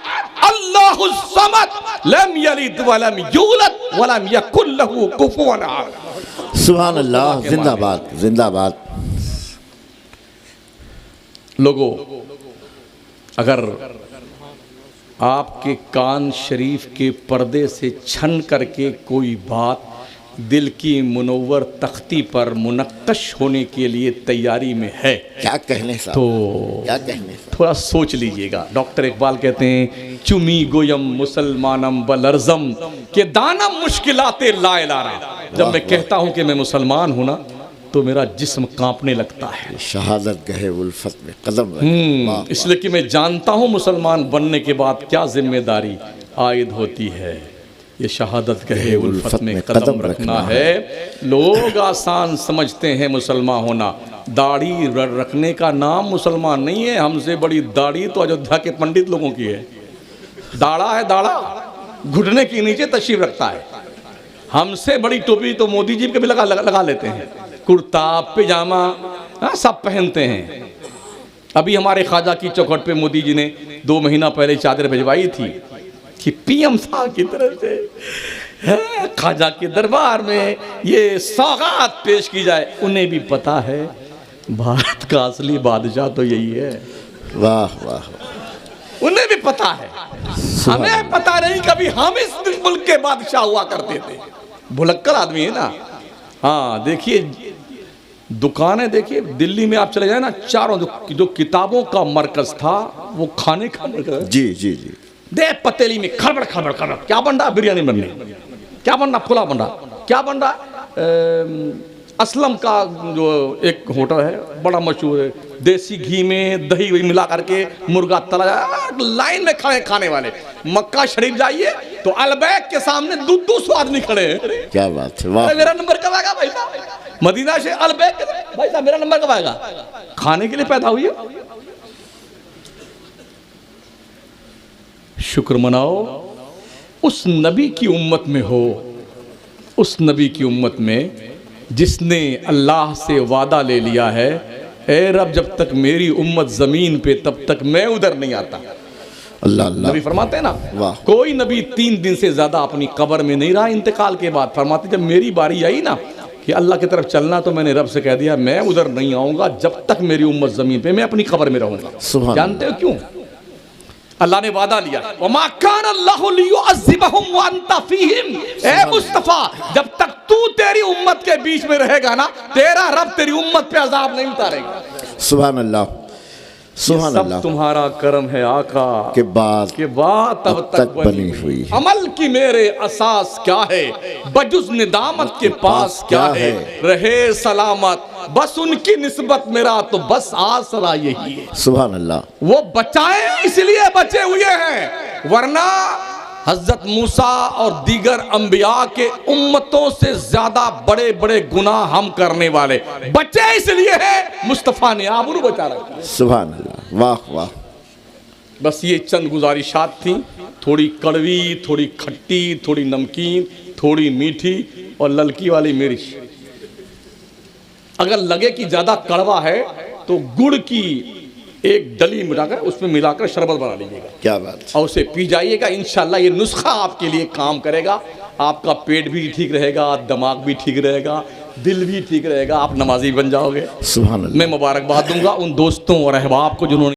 Speaker 2: अल्लाहुस समद लम यलिद वलम यूलद वलम यकुल लहू कुफुवन अहद।
Speaker 3: सुभान अल्लाह। जिंदाबाद जिंदाबाद।
Speaker 2: लोगों, अगर आपके कान शरीफ के पर्दे से छन करके कोई बात दिल की मुनव्वर तख्ती पर मुनक्कश होने के लिए तैयारी में है,
Speaker 3: क्या कहने साहब,
Speaker 2: तो
Speaker 3: क्या कहने साहब।
Speaker 2: थोड़ा सोच लीजिएगा। डॉक्टर इकबाल कहते हैं, चुमी गोयम मुसलमानम बलरजम के दानम मुश्किलाते लाएलारा। जब मैं कहता हूं कि मैं मुसलमान हूं ना, तो मेरा जिस्म कांपने लगता है।
Speaker 3: शहादत गहे उल्फत में कदम रखे।
Speaker 2: इसलिए कि मैं जानता हूं मुसलमान बनने के बाद क्या जिम्मेदारी आयद होती है। ये शहादत कहे उल्फत में कदम रखना है। लोग आसान समझते हैं मुसलमान होना, दाढ़ी रखने का नाम मुसलमान नहीं है। हमसे बड़ी दाढ़ी तो अयोध्या के पंडित लोगों की है। दाढ़ा है, दाढ़ा घुटने के नीचे तशरीफ रखता है। हमसे बड़ी टोपी तो मोदी जी के भी लगा लेते हैं। कुर्ता पैजामा सब पहनते हैं। अभी हमारे ख्वाजा की चौखट पे मोदी जी ने 2 महीना पहले चादर भिजवाई थी कि पीएम साहब की तरफ से ख्वाजा के दरबार में ये सौगात पेश की जाए। उन्हें भी पता है भारत का असली बादशाह तो यही है।
Speaker 3: वाह वाह।
Speaker 2: उन्हें भी पता है, हमें पता नहीं। कभी हम इस मुल्क के बादशाह हुआ करते थे। भुलक्कड़ आदमी है ना। हाँ देखिए, दुकानें देखिए, दिल्ली में आप चले जाए ना, चारों जो किताबों का मरकज था वो खाने का मरकज।
Speaker 3: जी जी जी।
Speaker 2: दे पतेली में खड़बड़ खड़बड़ खड़बड़, क्या बन रहा? बिरयानी बन रही, क्या बन रहा? पुलाव बन रहा, क्या बन रहा? असलम का जो एक होटल है बड़ा मशहूर है, देसी घी में दही वही मिला करके मुर्गा तला जाए। लाइन में खड़े खाने वाले। मक्का शरीफ जाइए तो अलबैक के सामने 200 आदमी खड़े हैं।
Speaker 3: क्या बात है। वाह।
Speaker 2: मेरा नंबर कब आएगा भाई साहब? मदीना से अलबैक भाई साहब मेरा नंबर कब आएगा? खाने के लिए पैदा हुई है। शुक्र मनाओ उस नबी की उम्मत में हो, उस नबी की उम्मत में जिसने अल्लाह से वादा ले लिया है, ए रब जब तक मेरी उम्मत जमीन पे तब तक मैं उधर नहीं आता।
Speaker 3: अल्लाह अल्लाह।
Speaker 2: नबी फरमाते हैं ना,
Speaker 3: वाह।
Speaker 2: कोई नबी 3 दिन से ज्यादा अपनी कब्र में नहीं रहा इंतकाल के बाद। फरमाते जब मेरी बारी आई ना कि अल्लाह की तरफ चलना, तो मैंने रब से कह दिया मैं उधर नहीं आऊंगा जब तक मेरी उम्मत जमीन पे, मैं अपनी कब्र में रहूंगा। जानते हो क्यों? अल्लाह ने वादा लिया, वमा कान अल्लाहु लियुअज़्ज़िबहुम व अंता फीहिम। ए मुस्तफा, जब तक तू तेरी उम्मत के बीच में रहेगा ना, तेरा रब तेरी उम्मत पे अजाब नहीं उतारेगा।
Speaker 3: सुभान अल्लाह सुभान अल्लाह।
Speaker 2: तुम्हारा करम है आका
Speaker 3: के बाद
Speaker 2: तब तक बनी हुई। अमल की मेरे असास क्या है, बजुज निदामत के पास क्या है। रहे सलामत बस उनकी निस्बत मेरा तो बस आसरा यही है।
Speaker 3: सुभान अल्लाह।
Speaker 2: वो बचाए इसलिए बचे हुए हैं, वरना हजरत मूसा और दीगर अंबिया के उम्मतों से ज्यादा बड़े बड़े गुनाह हम करने वाले। बचे इसलिए है, मुस्तफा ने आबरू बचा रखा।
Speaker 3: सुभान अल्लाह। वाह वाह।
Speaker 2: बस ये चंद गुजारिशात थी, थोड़ी कड़वी, थोड़ी खट्टी, थोड़ी नमकीन, थोड़ी मीठी और ललकी वाली मिर्च। अगर लगे कि ज्यादा कड़वा है तो गुड़ की एक डली मिलाकर उसमें मिलाकर शरबत बना लीजिएगा।
Speaker 3: क्या बात।
Speaker 2: और उसे पी जाइएगा। इंशाल्लाह ये नुस्खा आपके लिए काम करेगा। आपका पेट भी ठीक रहेगा, दिमाग भी ठीक रहेगा, दिल भी ठीक रहेगा, आप नमाजी बन जाओगे।
Speaker 3: सुभान अल्लाह।
Speaker 2: मैं मुबारकबाद दूंगा उन दोस्तों और अहबाब को जिन्होंने